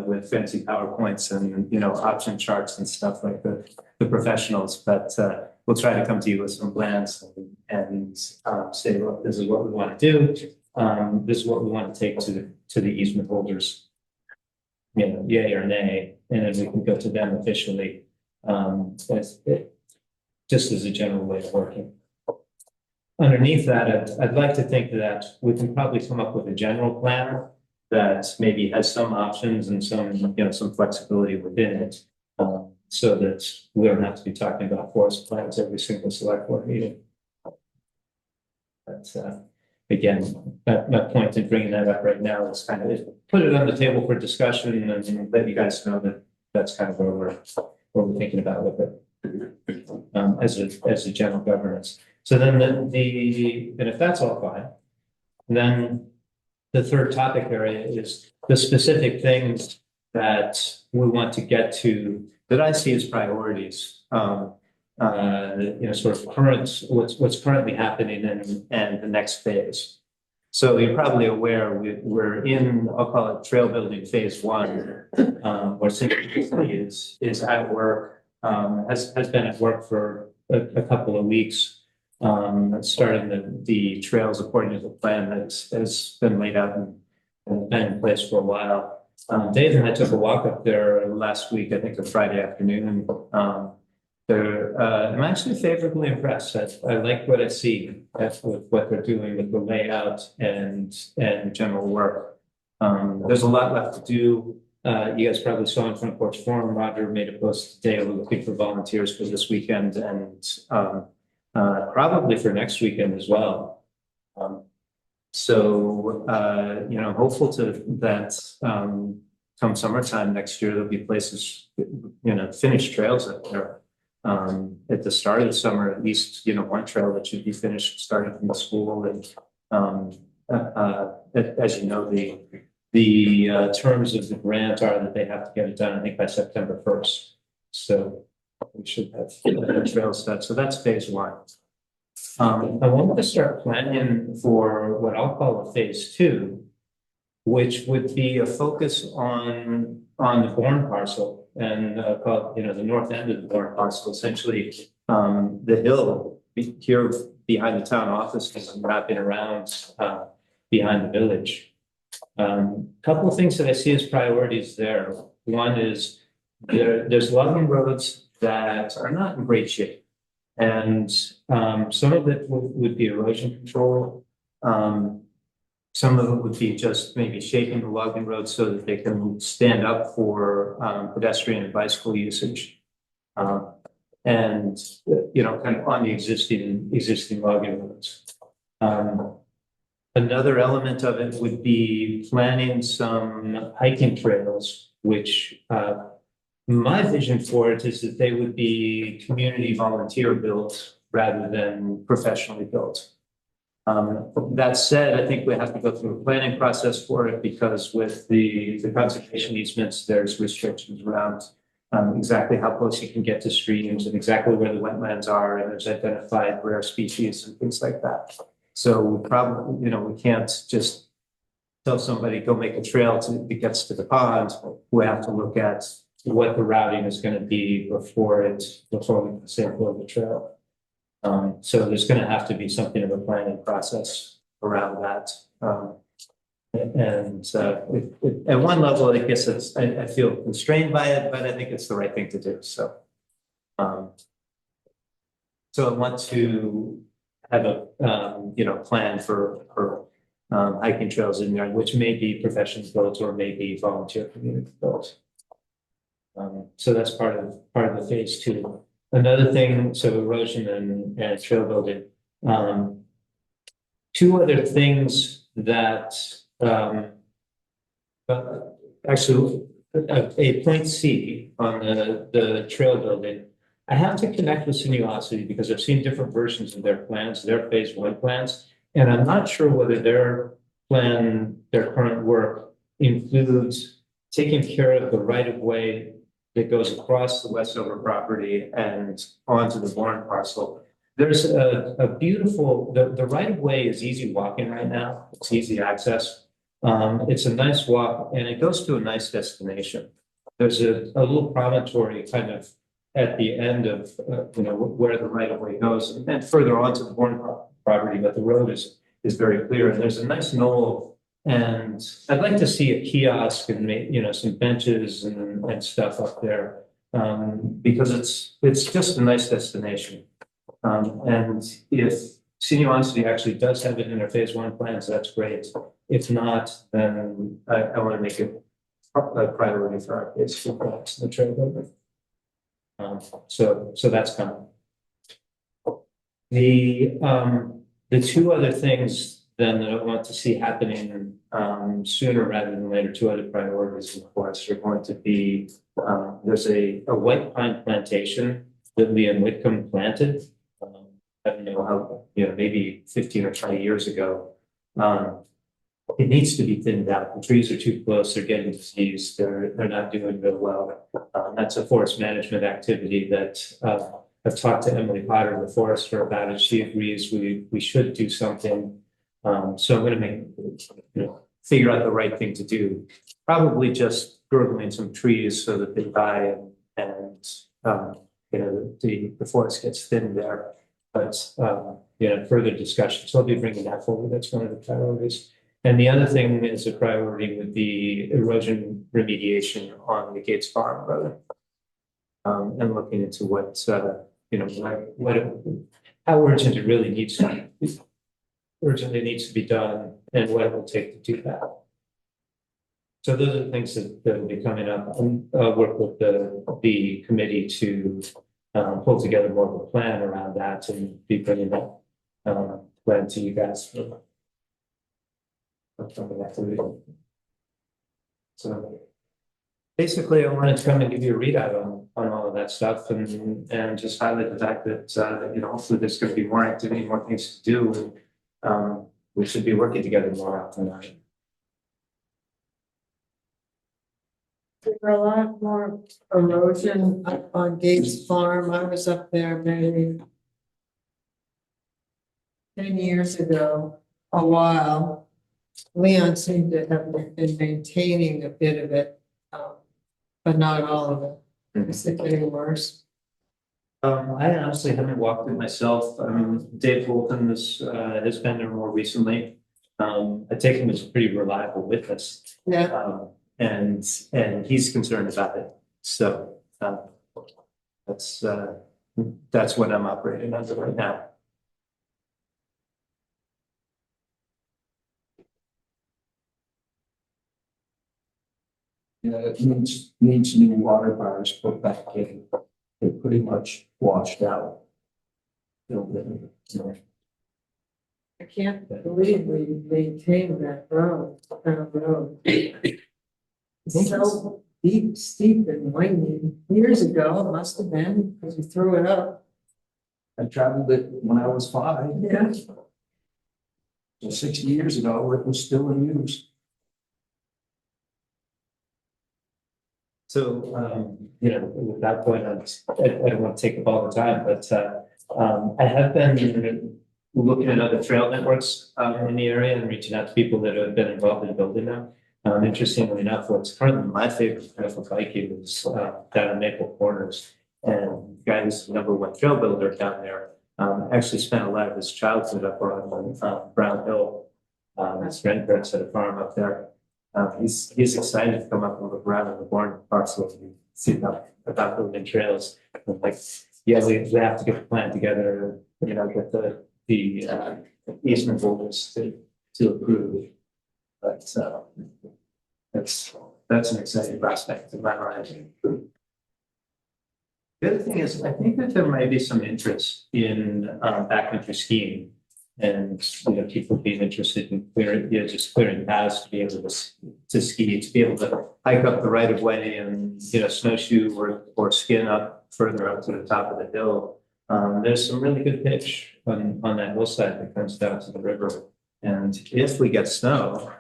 with fancy PowerPoints and, option charts and stuff like the professionals, but we'll try to come to you with some plans and say, look, this is what we want to do. This is what we want to take to the easement holders, yay or nay, and then we can go to them officially. Just as a general way of working. Underneath that, I'd like to think that we can probably come up with a general plan that maybe has some options and some flexibility within it, so that we don't have to be talking about forest plans every single select board meeting. But again, my point in bringing that up right now is kind of put it on the table for discussion and let you guys know that that's kind of where we're thinking about with it. As a general governance. So then and if that's all fine, then the third topic area is the specific things that we want to get to that I see as priorities. Sort of what's currently happening and the next phase. So you're probably aware we're in, I'll call it trail building phase 1, where Synchrony is at work. Has been at work for a couple of weeks, starting the trails according to the plan that has been laid out and been in place for a while. Dave and I took a walk up there last week, I think a Friday afternoon, I'm actually favorably impressed. I like what I see with what they're doing with the layout and general work. There's a lot left to do. You guys probably saw in Front Porch Forum, Roger made a post today looking for volunteers for this weekend and probably for next weekend as well. Hopeful to that come summertime next year, there'll be places, finished trails up there. At the start of the summer, at least, one trail that should be finished starting from the school. And as you know, the terms of the grant are that they have to get it done, I think, by September 1st. So we should have the trails done. So that's phase one. I wanted to start planning for what I'll call a phase two, which would be a focus on the Bourne parcel and called, the north end of the Bourne parcel, essentially the hill here behind the town office and wrapping around behind the village. Couple of things that I see as priorities there. One is there's logging roads that are not in great shape. And some of it would be erosion control. Some of it would be just maybe shaping the logging roads so that they can stand up for pedestrian and bicycle usage. Kind of on the existing logging roads. Another element of it would be planning some hiking trails, which my vision for it is that they would be community volunteer built rather than professionally built. That said, I think we have to go through a planning process for it because with the conservation easements, there's restrictions around exactly how close you can get to streams and exactly where the wetlands are, and there's identified rare species and things like that. So we probably, we can't just tell somebody go make a trail that gets to the pond. We have to look at what the routing is going to be before we can say build the trail. So there's going to have to be something of a planning process around that. At one level, I guess I feel constrained by it, but I think it's the right thing to do. So, I want to have a plan for hiking trails in there, which may be professional built or may be volunteer community built. So that's part of the phase two. Another thing, so erosion and trail building. Two other things that actually a point C on the trail building. I have to connect with Sinuosity because I've seen different versions of their plans, their phase one plans, and I'm not sure whether their current work includes taking care of the right of way that goes across the Westover property and onto the Bourne parcel. There's a beautiful, the right of way is easy walking right now. It's easy access. It's a nice walk and it goes to a nice destination. There's a little promontory kind of at the end of, where the right of way goes and further onto the Bourne property, but the road is very clear and there's a nice knoll. And I'd like to see a kiosk and some benches and stuff up there because it's just a nice destination. And if Sinuosity actually does have it in their phase one plans, that's great. If not, then I want to make it a priority for our phase two plans, the trail building. So that's coming. The two other things then that I want to see happening sooner rather than later, two other priorities, of course, are going to be there's a white pine plantation that Leon Whitcomb planted. I don't know how, maybe 15 or 20 years ago. It needs to be thinned out. The trees are too close. They're getting diseased. They're not doing real well. That's a forest management activity that I've talked to Emily Potter, the forester, about it. She agrees we should do something. So I'm going to figure out the right thing to do. Probably just gurgling some trees so that they die and the forest gets thinned there. But further discussion. So I'll be bringing that forward. That's one of the priorities. And the other thing is a priority would be erosion remediation on the Gates Farm Road. and looking into what, how urgent it really urgently needs to be done and what it will take to do that. So those are the things that will be coming up. Work with the committee to pull together more of a plan around that and be bringing that plan to you guys for some activity. So basically, I wanted to come and give you a readout on all of that stuff and just highlight the fact that hopefully there's going to be more activity, more things to do, and we should be working together more often. There were a lot more erosion up on Gates Farm. I was up there maybe 10 years ago, a while. Leon seemed to have been maintaining a bit of it, but not all of it. Is it getting worse? I honestly haven't walked it myself. Dave Bolton has been there more recently. I take him as a pretty reliable witness. Yeah. And he's concerned about it. So that's what I'm operating under right now. Yeah, it needs new water bars put back in. They're pretty much washed out. I can't believe we maintained that road, So deep, steep and windy. Years ago, it must have been, because we threw it up. I traveled it when I was 5. Yeah. So 60 years ago, it was still in use. So, at that point, I don't want to take up all the time, but I have been looking at other trail networks in the area and reaching out to people that have been involved in building them. Interestingly enough, what's currently my favorite trail for biking is down in Maple Corners. And the guy who's the #1 trail builder down there actually spent a lot of his childhood up on Brown Hill. His grandparents had a farm up there. He's excited to come up and look around in the barn parcel and see about building trails. And we have to get the plan together, get the easement holders to approve. But that's an exciting prospect in my mind. The other thing is, I think that there might be some interest in backcountry skiing. And people being interested in clearing paths to be able to ski, to be able to hike up the right of way and snowshoe or skin up further up to the top of the hill. There's some really good pitch on that hillside that comes down to the river. And if we get snow,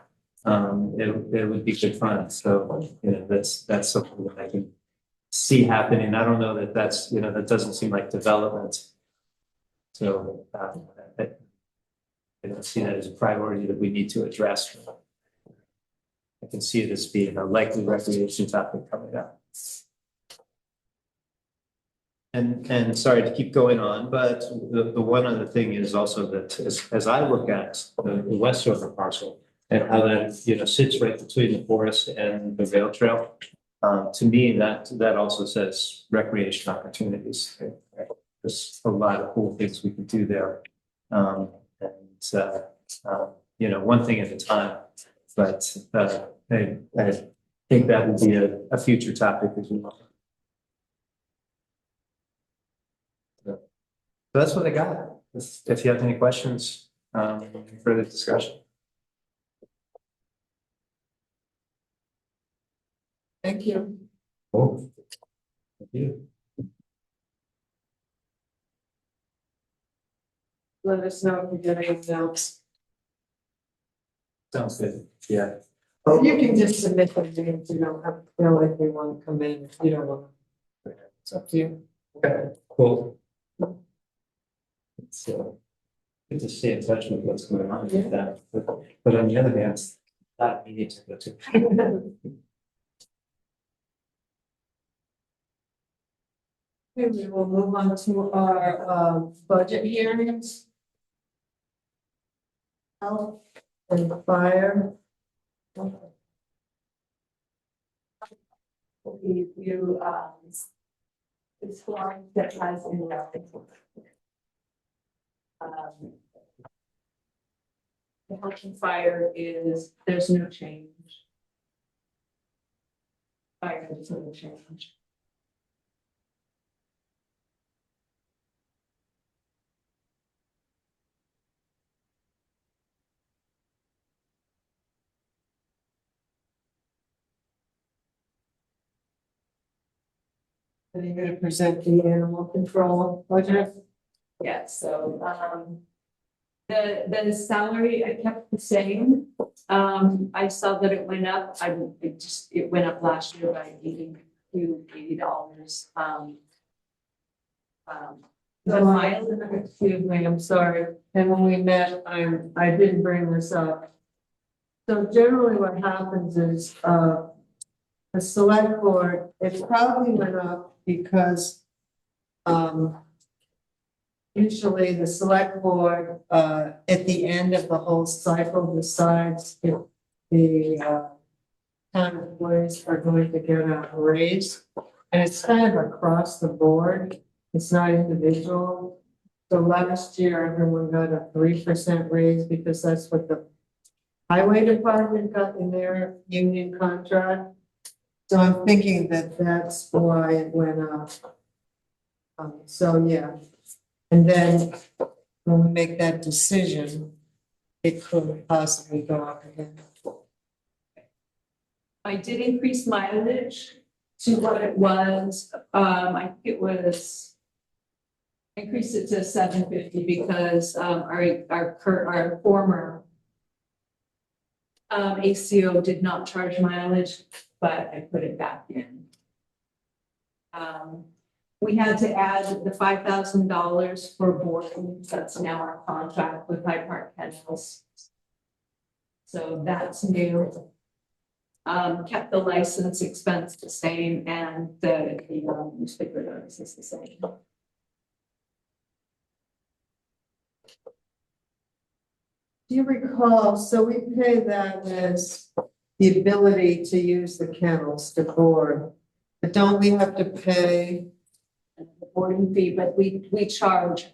it would be good fun. So that's something that I can see happening. I don't know that that doesn't seem like development. So I don't see that as a priority that we need to address. I can see this being a likely recreation topic coming up. And sorry to keep going on, but the one other thing is also that as I look at the West River parcel and how that sits right between the forest and the rail trail, to me that also says recreation opportunities. There's a lot of cool things we can do there. One thing at a time, but I think that would be a future topic as well. So that's what I got. If you have any questions, further discussion. Thank you. Oh, thank you. Let us know if you get anything else. Sounds good. Yeah. You can just submit the names. You don't have to feel like you want to come in if you don't want to. It's up to you. Okay, cool. It's good to stay in touch with what's going on with that. But on the other hand, it's not immediate to go to. Okay, we will move on to our budget hearings. Health and fire. You It's one that has in there. The health and fire is, there's no change. Fire is no change. Are you gonna present the animal control budget? Yeah, so, the salary I kept the same. I saw that it went up. It went up last year by $80. The mileage, Excuse me, I'm sorry. And when we met, I didn't bring this up. So generally what happens is, the select board, it probably went up because, usually the select board, at the end of the whole cycle decides if the, town employees are going to get a raise. And it's kind of across the board. It's not individual. So last year, everyone got a 3% raise because that's what the highway department got in their union contract. So I'm thinking that that's why it went up. So, yeah. And then when we make that decision, it could possibly go up again. I did increase mileage to what it was. I think it was. I increased it to $7.50 because our former ACO did not charge mileage, but I put it back in. We had to add the $5,000 for boarding. That's now our contract with Hyde Park Kennels. So that's new. Kept the license expense the same and the newspaper notice is the same. Do you recall, so we pay that as the ability to use the kennels to board, but don't we have to pay? The boarding fee, but we charge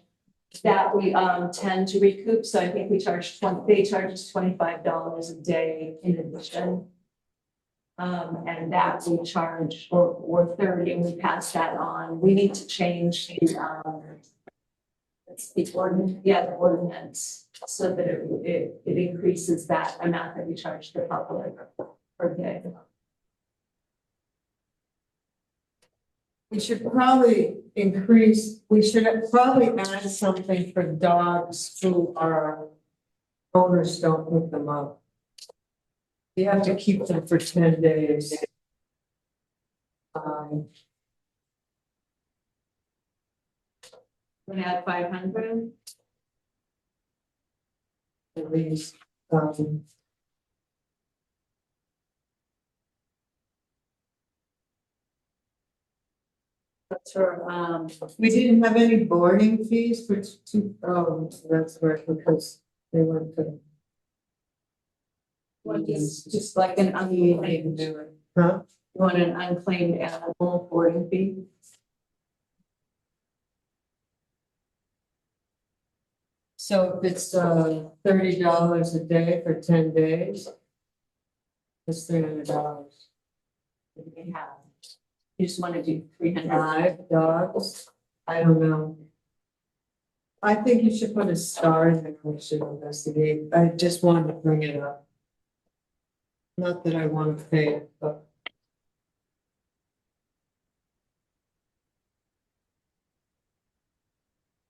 that we tend to recoup. So I think we charge they charge us $25 a day in addition. And that we charge or 30 and we pass that on. We need to change the ordinance so that it increases that amount that we charge the public per day. We should probably we should probably add something for dogs who our owners don't pick them up. You have to keep them for 10 days. We add 500. At least, That's for we didn't have any boarding fees for that's right, because they went to. what is just like an unclaimed, Huh? you want an unclaimed animal boarding fee? So if it's $30 a day for 10 days. It's $300. We have. You just want to do 300. 5 dogs, I don't know. I think you should put a star in there, we should investigate, I just wanted to bring it up. Not that I want to pay it, but.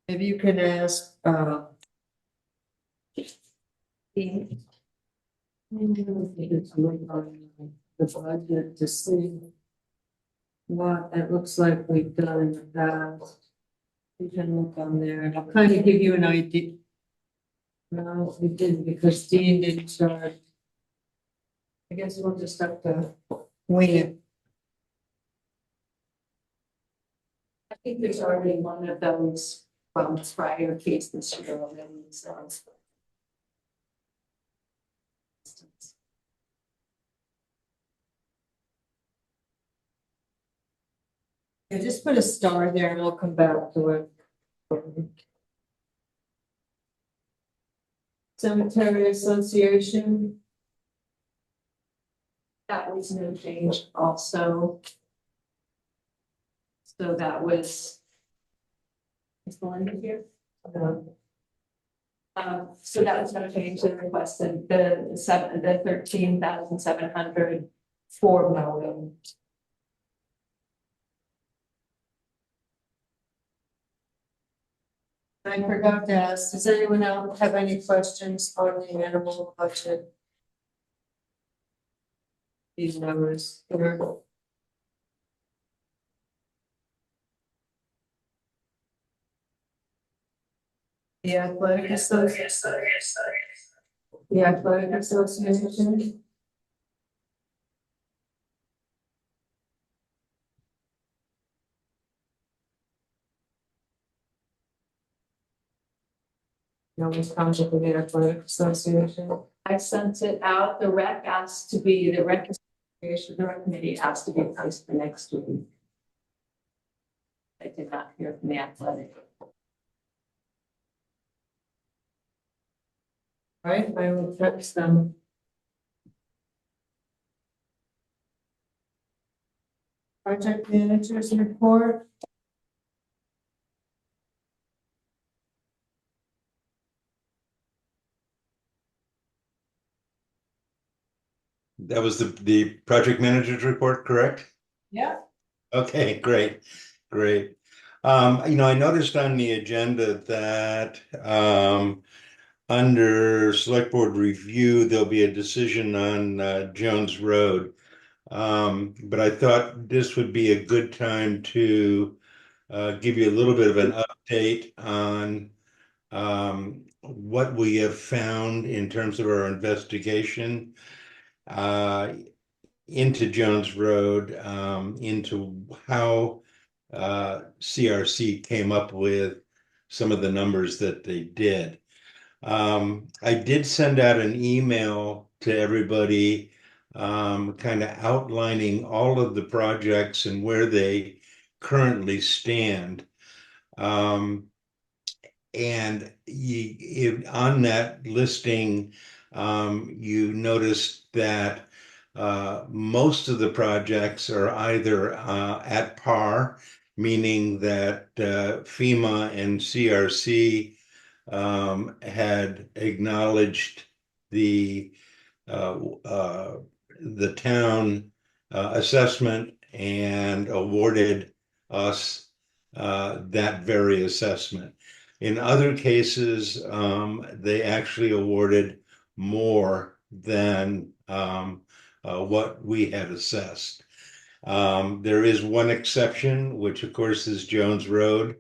Maybe you can ask, the budget to see what it looks like we've done in the past. You can look on there and I'll kind of give you an idea. No, we didn't because Dean didn't charge. I guess we'll just have to wing it. I think there's already one of those from prior case this year already, so. Yeah, just put a star there and we'll come back to it. Cemetery Association. That was no change also. So that was. Is Belinda here? No. So that was no change to the request, and the 13,700 for mowing. I forgot to ask, does anyone else have any questions on the animal budget? These numbers here. The athletic association. The athletic association. No one's contacted the athletic association. I sent it out, the rec asked to be, the rec association, the rec committee asked to be placed for next week. I did not hear from the athletic. Right, I will text them. Project managers report. That was the project manager's report, correct? Yeah. Okay, great, great. I noticed on the agenda that under select board review, there'll be a decision on Jones Road. But I thought this would be a good time to give you a little bit of an update on what we have found in terms of our investigation into Jones Road, into how CRC came up with some of the numbers that they did. I did send out an email to everybody, kind of outlining all of the projects and where they currently stand. And on that listing, you noticed that most of the projects are either at par, meaning that FEMA and CRC had acknowledged the town assessment and awarded us that very assessment. In other cases, they actually awarded more than what we had assessed. There is one exception, which of course is Jones Road,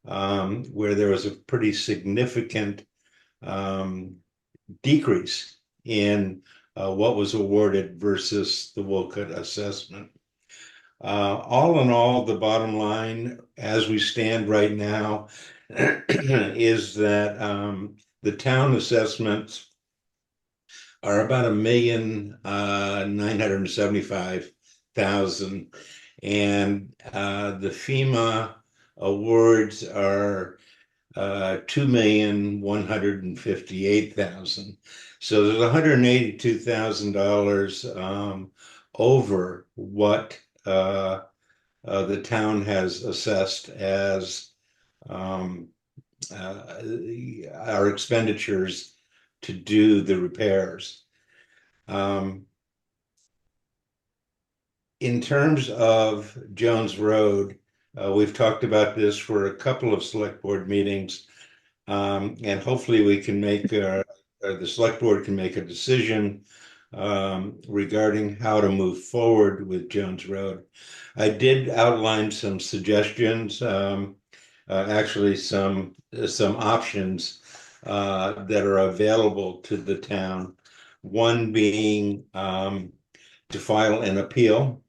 where there was a pretty significant decrease in what was awarded versus the Wolcott assessment. All in all, the bottom line, as we stand right now, is that the town assessments are about $1,975,000, and the FEMA awards are $2,158,000. So there's $182,000 over what the town has assessed as our expenditures to do the repairs. In terms of Jones Road, we've talked about this for a couple of select board meetings, and hopefully we can make, the select board can make a decision regarding how to move forward with Jones Road. I did outline some suggestions, actually some options that are available to the town. One being to file an appeal.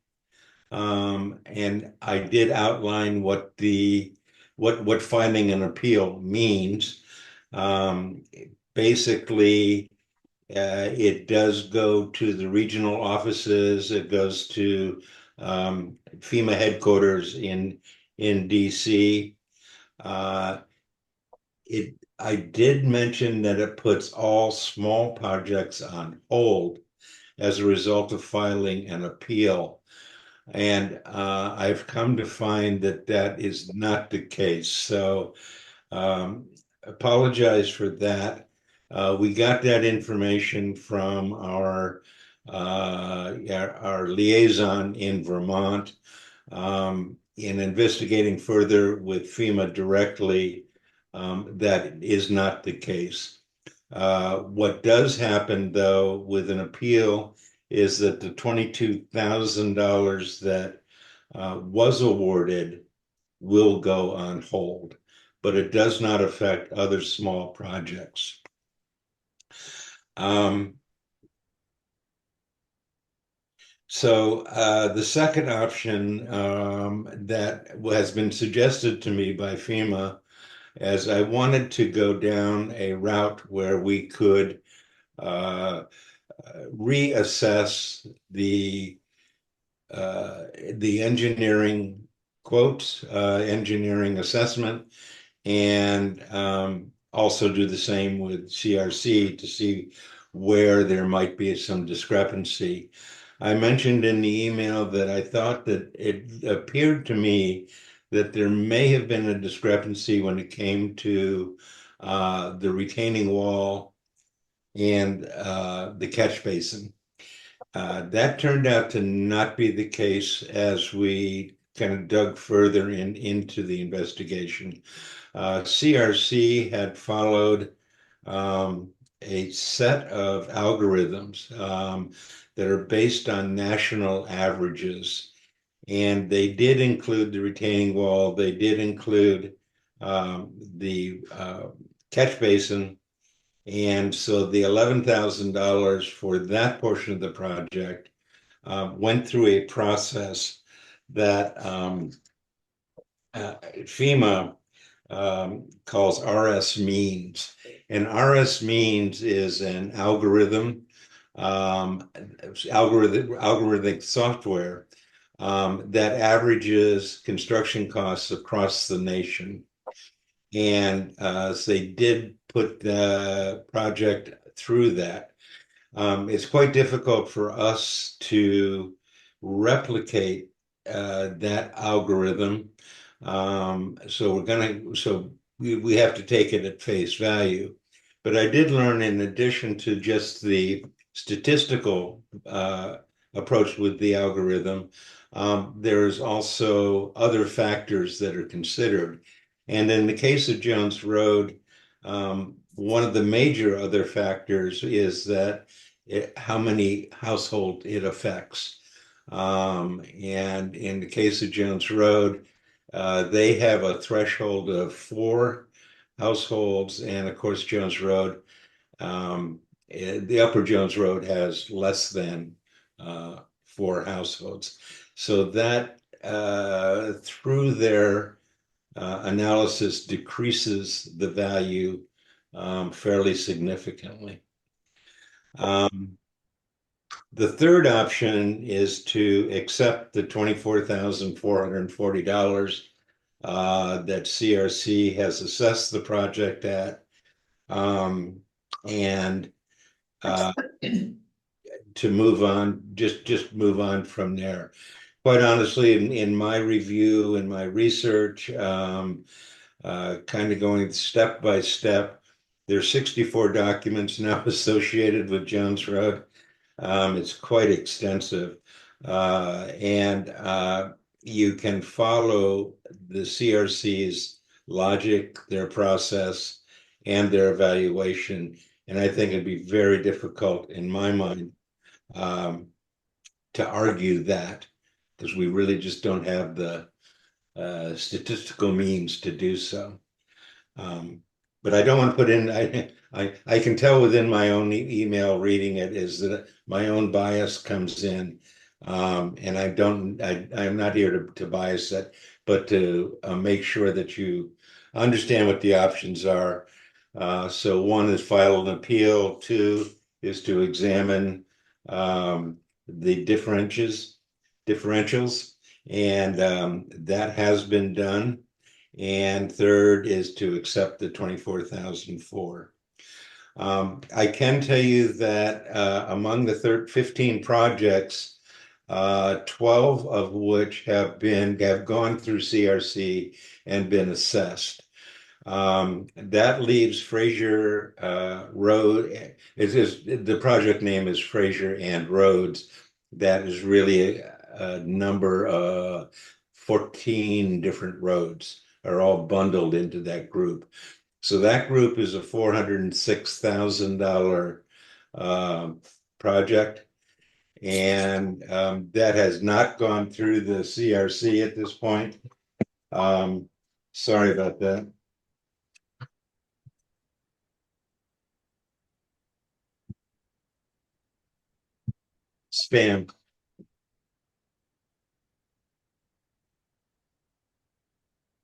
And I did outline what filing an appeal means. Basically, it does go to the regional offices, it goes to FEMA headquarters in DC. I did mention that it puts all small projects on hold as a result of filing an appeal. And I've come to find that that is not the case. So apologize for that. We got that information from our liaison in Vermont. In investigating further with FEMA directly, that is not the case. What does happen, though, with an appeal is that the $22,000 that was awarded will go on hold, but it does not affect other small projects. So the second option that has been suggested to me by FEMA, as I wanted to go down a route where we could reassess the engineering quotes, engineering assessment, and also do the same with CRC to see where there might be some discrepancy. I mentioned in the email that I thought that it appeared to me that there may have been a discrepancy when it came to the retaining wall and the catch basin. That turned out to not be the case as we kind of dug further into the investigation. CRC had followed a set of algorithms that are based on national averages. And they did include the retaining wall. They did include the catch basin. And so the $11,000 for that portion of the project went through a process that FEMA calls RS means. And RS means is an algorithmic software that averages construction costs across the nation. And so they did put the project through that. It's quite difficult for us to replicate that algorithm. So we have to take it at face value. But I did learn, in addition to just the statistical approach with the algorithm, there's also other factors that are considered. And in the case of Jones Road, one of the major other factors is that how many households it affects. And in the case of Jones Road, they have a threshold of 4 households. And of course, Jones Road, the Upper Jones Road has less than 4 households. So that through their analysis decreases the value fairly significantly. The third option is to accept the $24,440 that CRC has assessed the project at, and to move on, just move on from there. Quite honestly, in my review and my research, kind of going step by step, there's 64 documents now associated with Jones Road. It's quite extensive. And you can follow the CRC's logic, their process, and their evaluation. And I think it'd be very difficult in my mind to argue that, because we really just don't have the statistical means to do so. But I don't want to put in, I can tell within my own email reading it is that my own bias comes in. And I'm not here to bias it, but to make sure that you understand what the options are. So 1 is file an appeal, 2 is to examine the differentials differentials. And that has been done. And third is to accept the 24,004. I can tell you that among the 15 projects, 12 of which have gone through CRC and been assessed. That leaves Fraser Road. The project name is Fraser and Roads. That is really a number 14 different roads are all bundled into that group. So that group is a $406,000 project. And that has not gone through the CRC at this point. Sorry about that. Spam.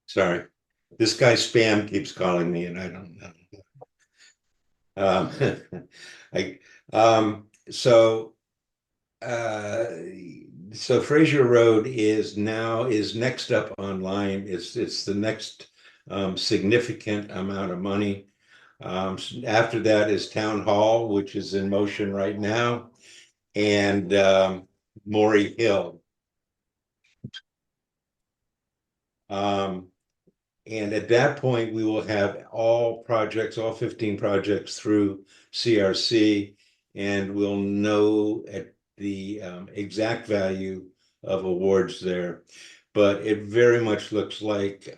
Sorry. This guy Spam keeps calling me and I don't know. So Fraser Road is next up online. It's the next significant amount of money. After that is Town Hall, which is in motion right now, and Maury Hill. And at that point, we will have all 15 projects through CRC, and we'll know at the exact value of awards there. But it very much looks like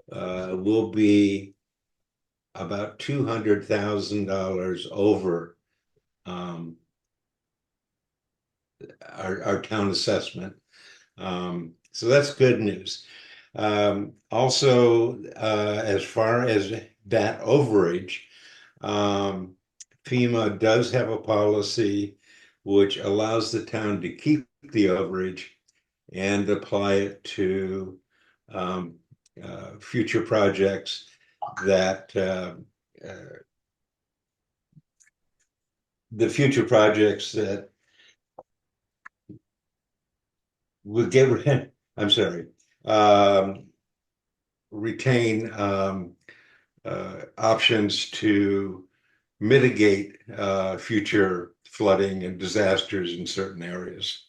we'll be about $200,000 over our town assessment. So that's good news. Also, as far as that overage, FEMA does have a policy which allows the town to keep the overage and apply it to future projects that will get, I'm sorry, retain options to mitigate future flooding and disasters in certain areas.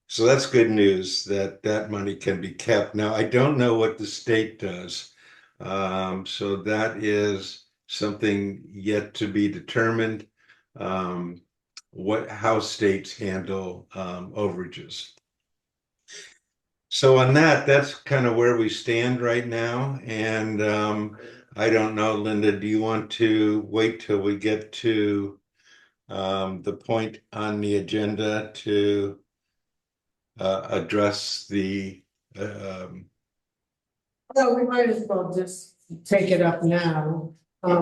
So that's good news that money can be kept. Now, I don't know what the state does. So that is something yet to be determined, how states handle overages. So on that's kind of where we stand right now. And I don't know, Linda, do you want to wait till we get to the point on the agenda to address the Well, we might as well just take it up now. I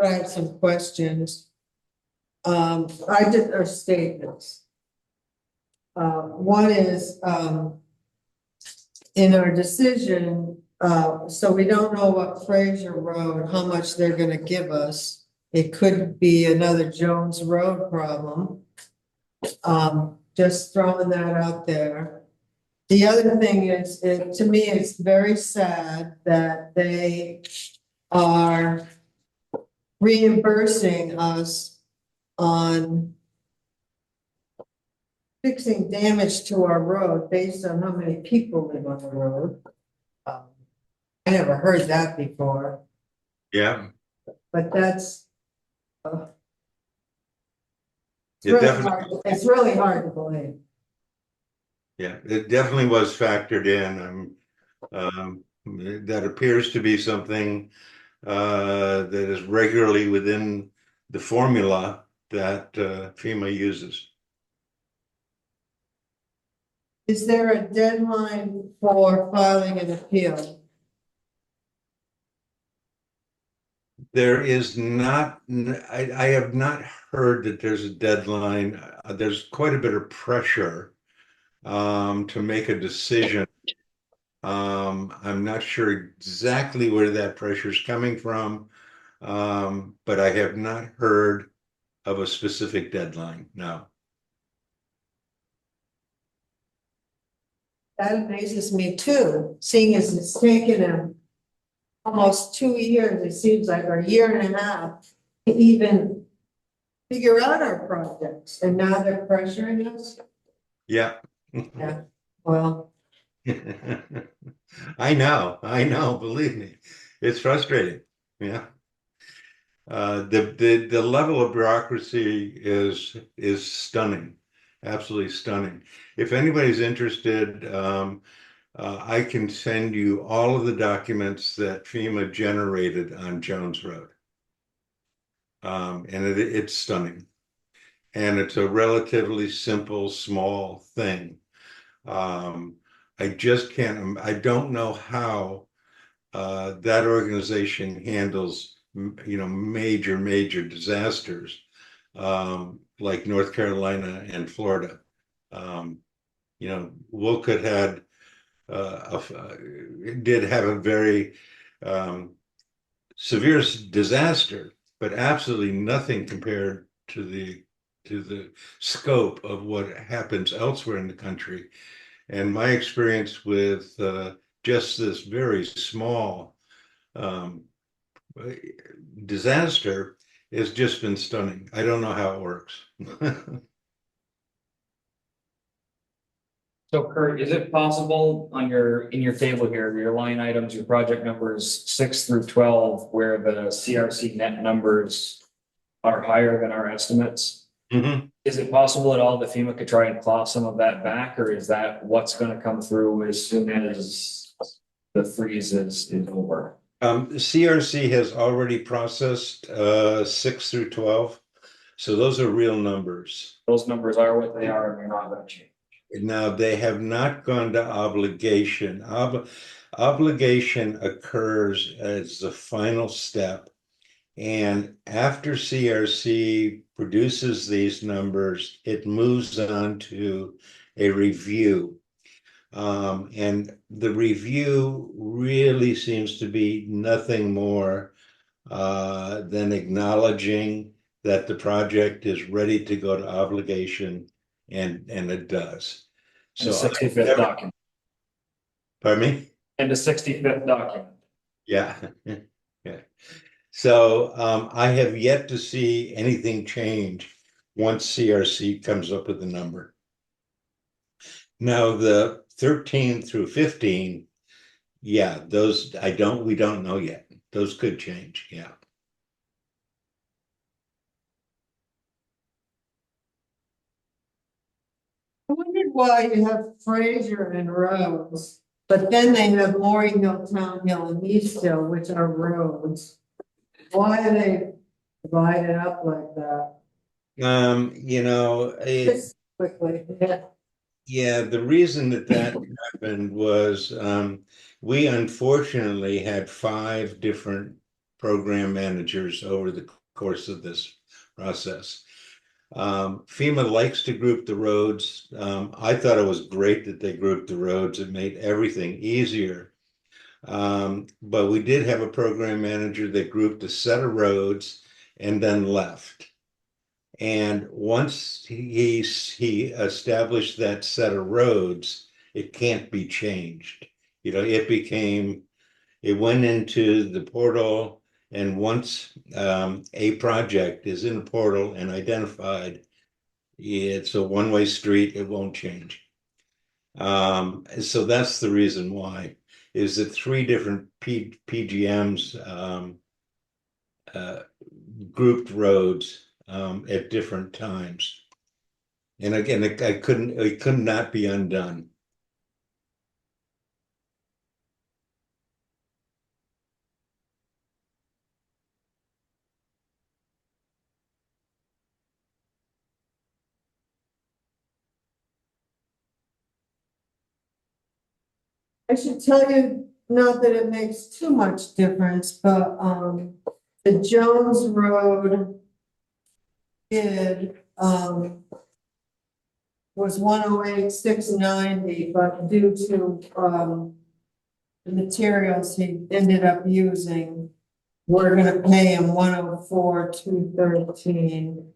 have some questions. I did our statements. One is, in our decision, so we don't know what Fraser Road, how much they're gonna give us. It could be another Jones Road problem. Just throwing that out there. The other thing is, to me, it's very sad that they are reimbursing us on fixing damage to our road based on how many people live on the road. I never heard that before, yeah. but that's It's really hard to believe. Yeah, it definitely was factored in. That appears to be something that is regularly within the formula that FEMA uses. Is there a deadline for filing an appeal? There is not, I have not heard that there's a deadline. There's quite a bit of pressure to make a decision. I'm not sure exactly where that pressure is coming from, but I have not heard of a specific deadline, no. That amazes me too, seeing as it's taken him almost 2 years, it seems like, or a year and a half, to even figure out our projects, and now they're pressuring us. Yeah. Yeah, well, I know, believe me, it's frustrating, yeah. The level of bureaucracy is stunning, absolutely stunning. If anybody's interested, I can send you all of the documents that FEMA generated on Jones Road. And it's stunning. And it's a relatively simple, small thing. I just can't, I don't know how that organization handles, major disasters like North Carolina and Florida. Wolcott had did have a very severe disaster, but absolutely nothing compared to the scope of what happens elsewhere in the country. And my experience with just this very small disaster has just been stunning. I don't know how it works. So Kurt, is it possible on in your table here, your line items, your project numbers 6 through 12, where the CRC net numbers are higher than our estimates? Mhm. Is it possible at all that FEMA could try and claw some of that back, or is that what's gonna come through as soon as the freeze is over? CRC has already processed 6 through 12. So those are real numbers. Those numbers are what they are, and they're not gonna change. Now, they have not gone to obligation. Obligation occurs as the final step. And after CRC produces these numbers, it moves on to a review. And the review really seems to be nothing more than acknowledging that the project is ready to go to obligation, and it does. And the So 65th document. Pardon me? And the 65th document. Yeah. Yeah. So I have yet to see anything change once CRC comes up with a number. Now, the 13 through 15, yeah, those we don't know yet. Those could change, yeah. I wondered why you have Fraser and Rhodes, but then they have Mooring Hill, Town Hill, and East Hill, which are roads. Why are they divided up like that? Just quickly, yeah. Yeah, the reason that happened was we unfortunately had 5 different program managers over the course of this process. FEMA likes to group the roads. I thought it was great that they grouped the roads. It made everything easier. But we did have a program manager that grouped a set of roads and then left. And once he established that set of roads, it can't be changed. It went into the portal, and once a project is in the portal and identified, it's a one-way street, it won't change. So that's the reason why, is that 3 different PGMs grouped roads at different times. And again, it could not be undone. I should tell you, not that it makes too much difference, but the Jones Road bid was 108,690, but due to the materials he ended up using, we're gonna pay him 104,213.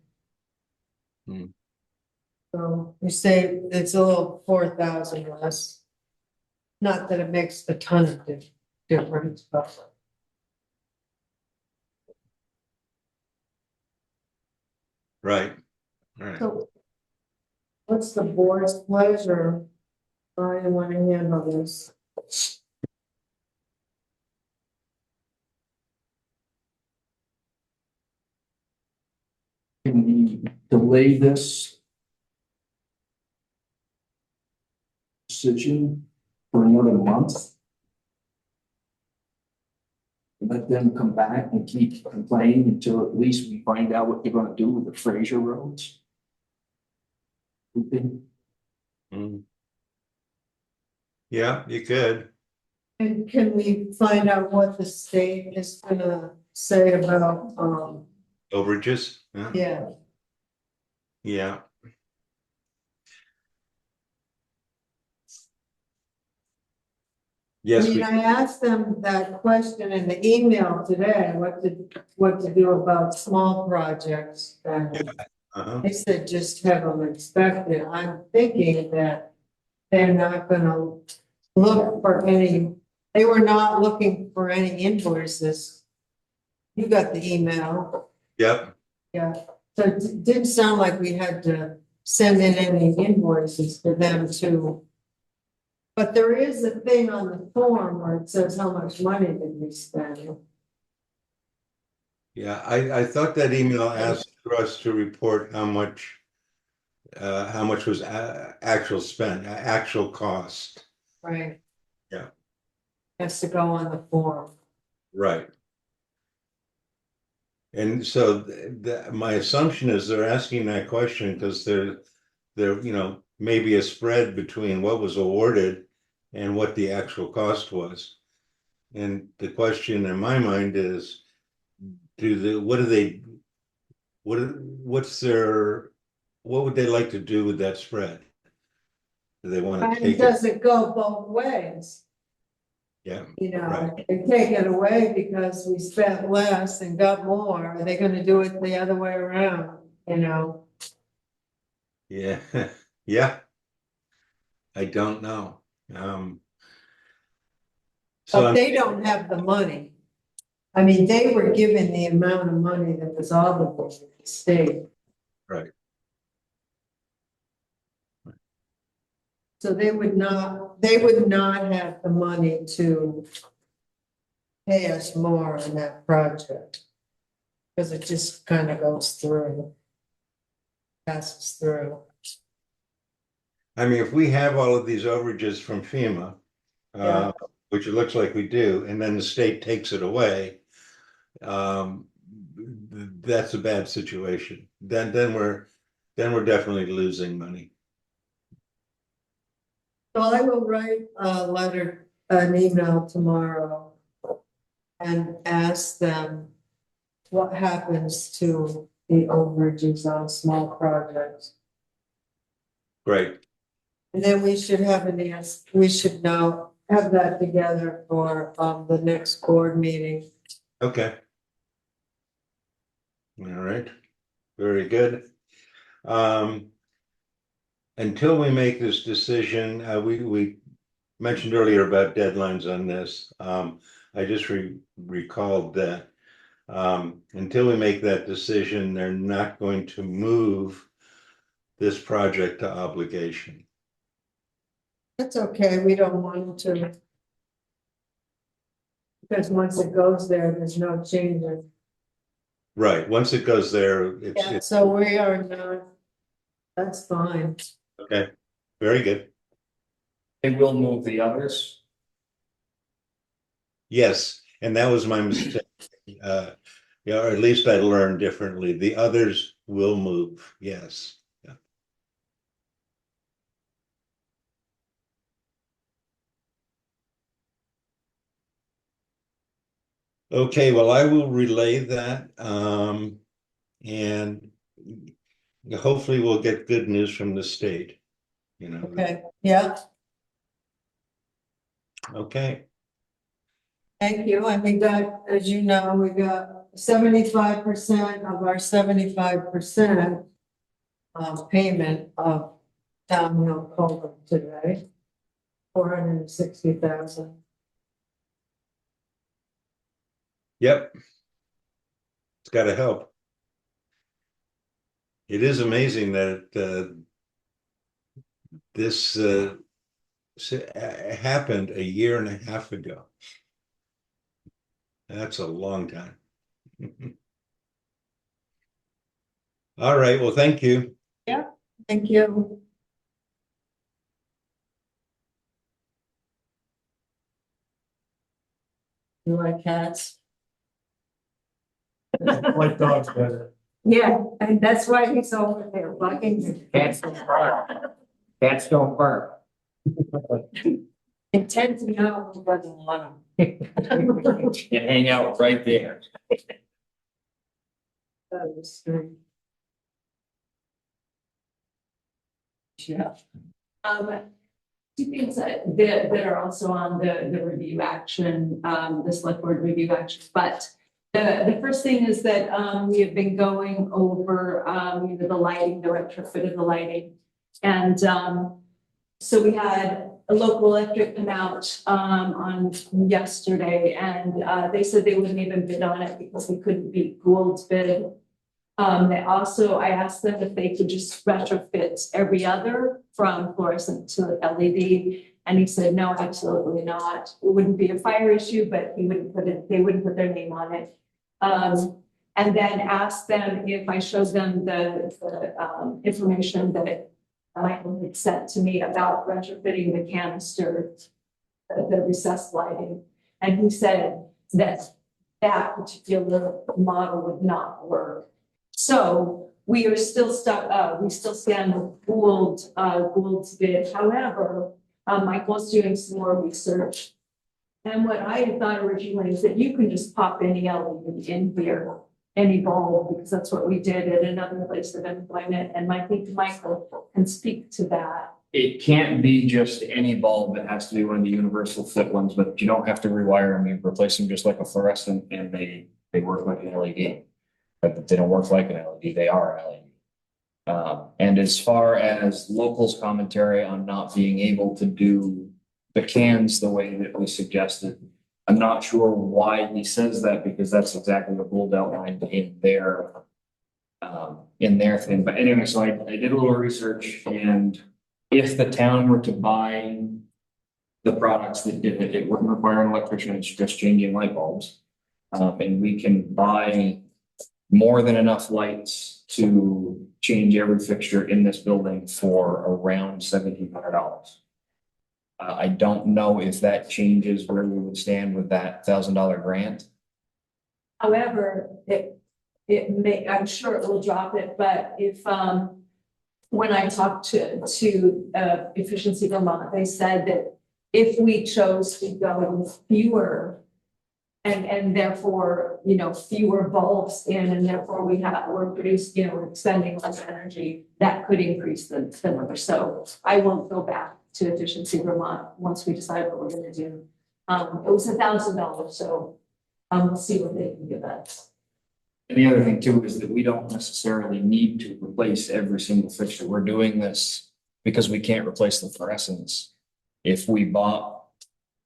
Hmm. So you say it's a little 4,000 less. Not that it makes a ton of difference, but. Right, right. So what's the board's pleasure? How you want to handle this? Can we delay this decision for another month? Let them come back and keep complaining until at least we find out what they're gonna do with the Fraser roads? Open. Mm. Yeah, you could. And can we find out what the state is gonna say about, Overages? yeah, Yeah. I Yes, mean, we, I asked them that question in the email today, what to do about small projects. And uh-huh. they said just have them inspected. I'm thinking that they're not gonna look for any, they were not looking for any invoices. You got the email, Yep, yeah, so it didn't sound like we had to send in any invoices for them to. But there is a thing on the form where it says how much money did we spend. yeah, I thought that email asked for us to report how much was actual spent, actual cost. Right. Yeah. Has to go on the form. Right. And so my assumption is they're asking that question because there, you know, maybe a spread between what was awarded and what the actual cost was. And the question in my mind is, what would they like to do with that spread? Do they want to And take it? does it go both ways? Yeah, You know, right. they take it away because we spent less and got more. Are they gonna do it the other way around, you know? Yeah, yeah. I don't know. So But I'm, they don't have the money. I mean, they were given the amount of money that was obligated to the state. right. So they would not have the money to pay us more on that project. Because it just kind of goes through. Passes through. I mean, if we have all of these overages from FEMA, Yeah. which it looks like we do, and then the state takes it away, that's a bad situation. Then we're definitely losing money. So I will write a letter, an email tomorrow. And ask them what happens to the overages on small projects. Great. And then we should have we should now have that together for the next board meeting. Okay. All right. Very good. Until we make this decision, we mentioned earlier about deadlines on this. I just recalled that until we make that decision, they're not going to move this project to obligation. That's okay, we don't want to. Because once it goes there, there's no changes. Right, once it goes there, Yeah, so we are not, that's fine. okay, very good. They will move the others. Yes, and that was my mistake. Yeah, or at least I learned differently. The others will move, yes. Yeah. Okay, well, I will relay that, and hopefully we'll get good news from the state, you know. Okay, yeah, Okay, thank you. And we got, as you know, we got 75% of our 75% payment of downhill culvert today. 460,000. Yep. It's gotta help. It is amazing that this happened a year and a half ago. That's a long time. All right, well, thank you. Thank you. You like cats? Like dogs better. Yeah, and that's why he's over there barking. Cats don't bark. Cats don't bark. Intent to know who doesn't want them. You hang out right there. That was strange. Yeah. Two things that are also on the review action, the select board review action, but the first thing is that, we have been going over, the lighting, the retrofit of the lighting. And, so we had a local electric come out, on yesterday, and, they said they wouldn't even bid on it because we couldn't beat Gould's bid. I asked them if they could just retrofit every other from fluorescent to LED. And he said, no, absolutely not. It wouldn't be a fire issue, but they wouldn't put their name on it. And then asked them if I showed them the information that Michael had sent to me about retrofitting the canister, the recessed lighting. And he said that particular model would not work. So we are still stuck, we still stand with Gould's bid. However, Michael's doing some more research. And what I had thought originally is that you can just pop any LED in here, any bulb, because that's what we did at another place of employment. And I think Michael can speak to that. It can't be just any bulb. It has to be one of the universal fit ones, but you don't have to rewire them. You replace them just like a fluorescent and they work like an LED. But they don't work like an LED, they are LED. And as far as locals' commentary on not being able to do the cans the way that we suggested, I'm not sure why he says that, because that's exactly what Gould outlined in their thing. But anyway, so I did a little research, and if the town were to buy the products that did it, it wouldn't require an electrician, it's just changing light bulbs. And we can buy more than enough lights to change every fixture in this building for around $1,700. I don't know if that changes where we would stand with that $1,000 grant. However, it may, I'm sure it will drop it, but if, when I talked to Efficiency Vermont, they said that if we chose to go with fewer and therefore, fewer bulbs in, and therefore we're producing, we're expending less energy, that could increase the number. So I won't go back to Efficiency Vermont once we decide what we're gonna do. It was $1,000, so we'll see what they can give us. And the other thing too is that we don't necessarily need to replace every single fixture. We're doing this because we can't replace the fluorescents. If we bought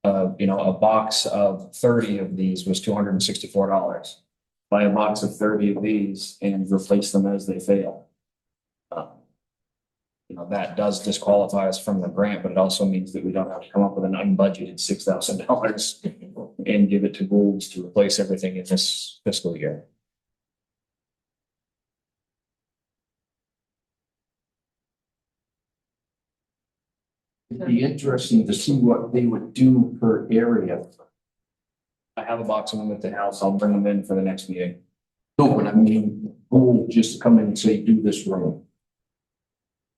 a box of 30 of these was $264. Buy a box of 30 of these and replace them as they fail. That does disqualify us from the grant, but it also means that we don't have to come up with an unbudgeted $6,000 and give it to Gould's to replace everything in this fiscal year. It'd be interesting to see what they would do per area. I have a box of them at the house. I'll bring them in for the next meeting. No, but I mean, who will just come in and say, do this room?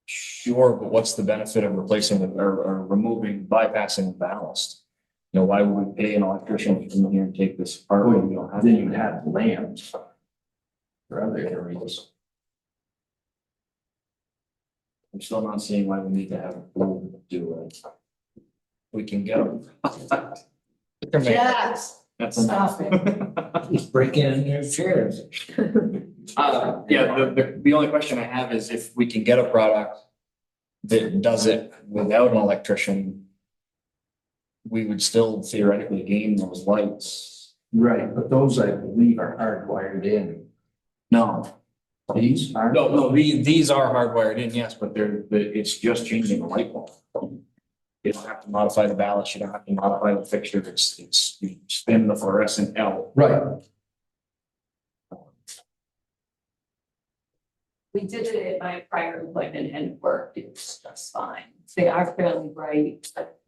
Sure, but what's the benefit of replacing or removing, bypassing the ballast? Why would we pay an electrician to come in here and take this apart? Then you'd have lamps for other areas. I'm still not seeing why we need to have a pool do it. We can get them. Yes, That's stop enough. He's breaking in your chairs. The only question I have is if we can get a product that does it without an electrician, we would still theoretically gain those lights. Right, but those I believe are hardwired in. No, These are. no, these are hardwired in, yes, but it's just changing the light bulb. You don't have to modify the ballast, you don't have to modify the fixture, you spin the fluorescent out. Right. We did it at my prior employment and it worked, it's just fine. They are fairly bright, but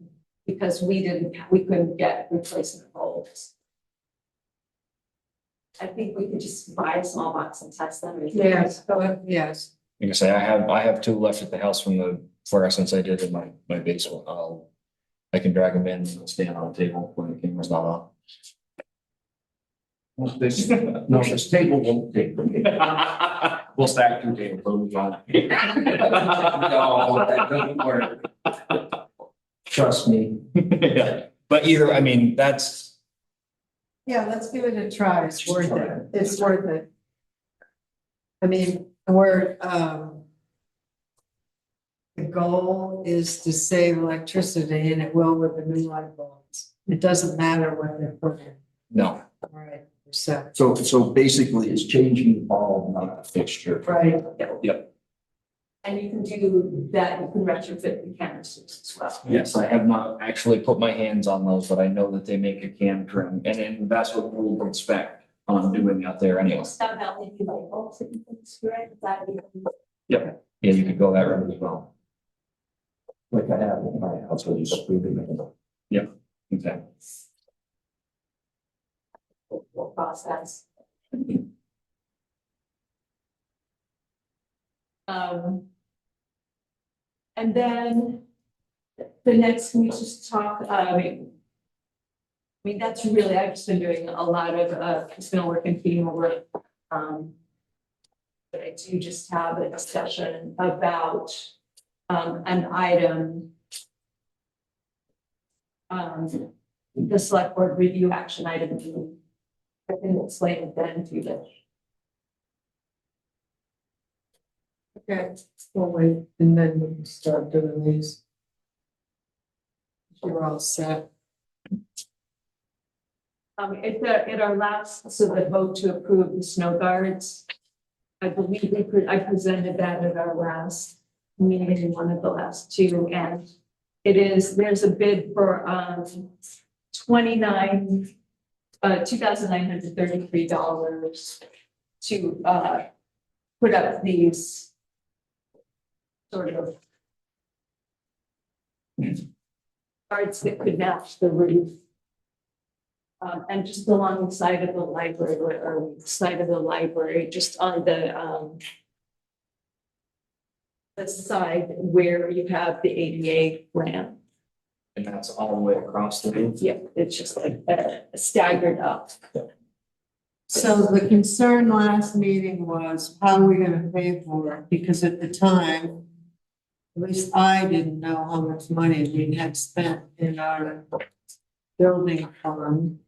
because we couldn't get replacement bulbs. I think we could just buy a small box and test them. Yes, yes. Like I say, I have two left at the house from the fluorescents I did in my basement. I can drag them in and stand on the table when the camera's not on. No, this table won't take. We'll stack two tables, we'll move on. No, that doesn't work. Trust me. Yeah, but either, I mean, that's, Yeah, let's give it a try. It's worth it. It's worth it. I mean, the goal is to save electricity and it will with the new light bulbs. It doesn't matter what they're put in. no. All right, so, So basically it's changing the bulb, not the fixture. right. Yep. And you can do that, you can retrofit the canisters as well. Yes, I have not actually put my hands on those, but I know that they make a can trim, and then that's what we'll inspect on doing out there anyway. Stop out LED light bulbs that you can screw in, that you can. Yep, yeah, you could go that route as well. Like I have in my house, I just put it in. Yep, exactly. Process. And then the next, we just talk, I mean, that's really, I've just been doing a lot of, it's been a working team over. But I do just have a discussion about, an item. The select board review action item. I can explain it then to you. Okay, we'll wait and then we can start doing these. You're all set. At our last, so the vote to approve the snow guards. I believe I presented that at our last meeting, one of the last two, and there's a bid for, $2,933 to, put up these sort of guards that could match the roof. And just along the side of the library, or side of the library, just on the side where you have the ADA ramp. And that's all the way across the roof. Yeah, it's just like staggered up. So the concern last meeting was how are we gonna pay for it? Because at the time, at least I didn't know how much money we had spent in our building fund.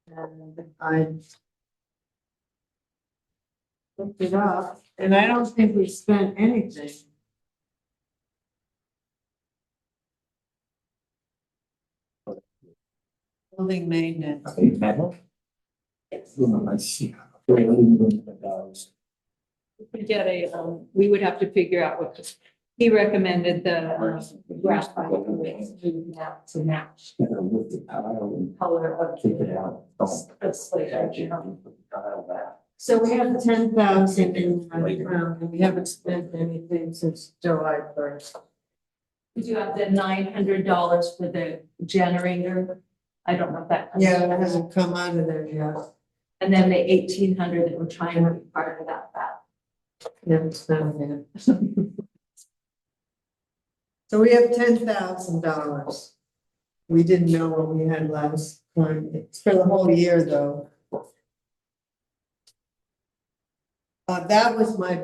And I looked it up, and I don't think we spent anything. Building maintenance. I see. We get we would have to figure out what, he recommended the graphite to match With the tile and color of take it out. the slate. So we have 10,000 in the ground, and we haven't spent anything since July 1st. We do have the $900 for the generator. I don't know if that. Yeah, it hasn't come out of there yet. And then the 1,800 that we're trying to be part of that. Never spent it. So we have $10,000. We didn't know what we had last time. It's for the whole year, though. That was my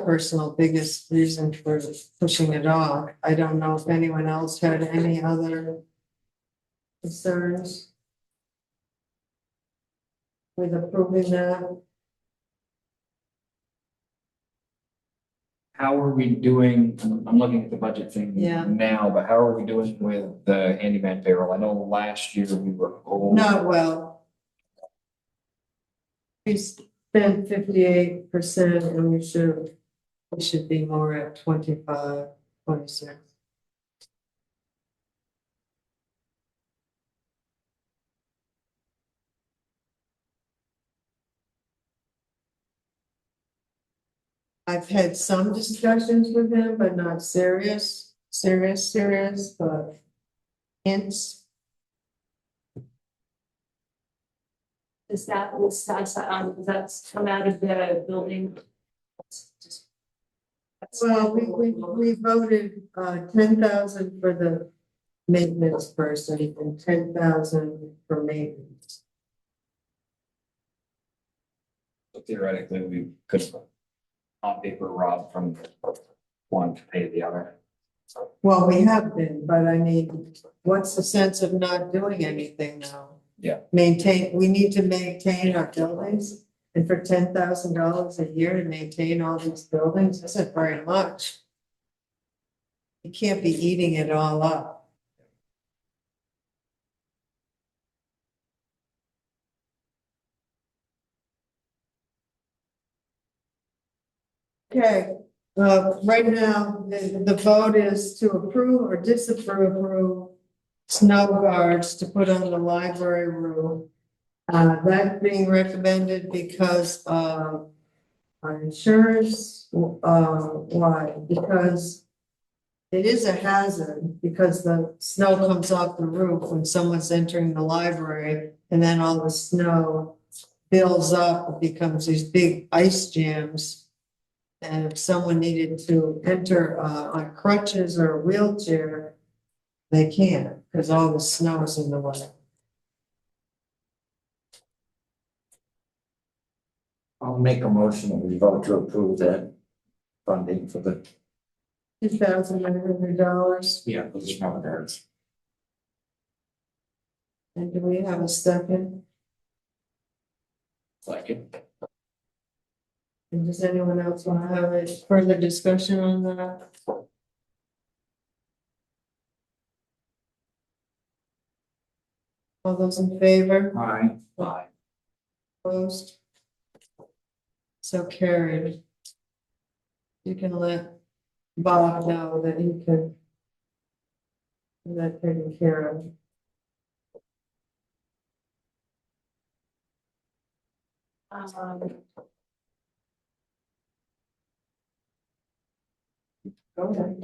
personal biggest reason for pushing it off. I don't know if anyone else had any other concerns with approving that. how are we doing? I'm looking at the budget thing Yeah. now, but how are we doing with the handyman payroll? I know last year we were over. Not well. We spent 58% and we should be more at 25, 26. I've had some discussions with him, but not serious, but hints. Is that, that's come out of the building? Well, we voted 10,000 for the maintenance person and 10,000 for maintenance. So theoretically, we could on paper rob from one to pay the other. Well, we have been, but I mean, what's the sense of not doing anything now? Yeah. We need to maintain our buildings, and for $10,000 a year to maintain all these buildings isn't very much. You can't be eating it all up. Okay, right now, the vote is to approve or disapprove snow guards to put on the library roof. That being recommended because our insurance, why? Because it is a hazard, because the snow comes off the roof when someone's entering the library, and then all the snow builds up, it becomes these big ice jams. And if someone needed to enter on crutches or a wheelchair, they can't, because all the snow is in the way. I'll make a motion that we vote to approve that funding for the, $2,900. yeah, for the snow guards. And do we have a second? Second. And does anyone else want to have a further discussion on that? All those in favor? Aye. Aye. Opposed? So carried. You can let Bob know that he can have that taken care of. Go ahead.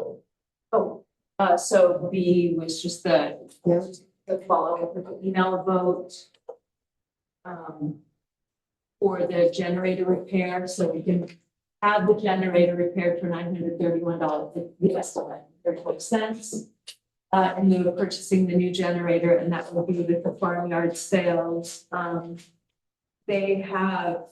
So B was just the Yes. follow-up with the email vote. For the generator repair, so we can have the generator repaired for $931, the estimate, 34 cents. And we were purchasing the new generator, and that will be with the farmyard sales. They have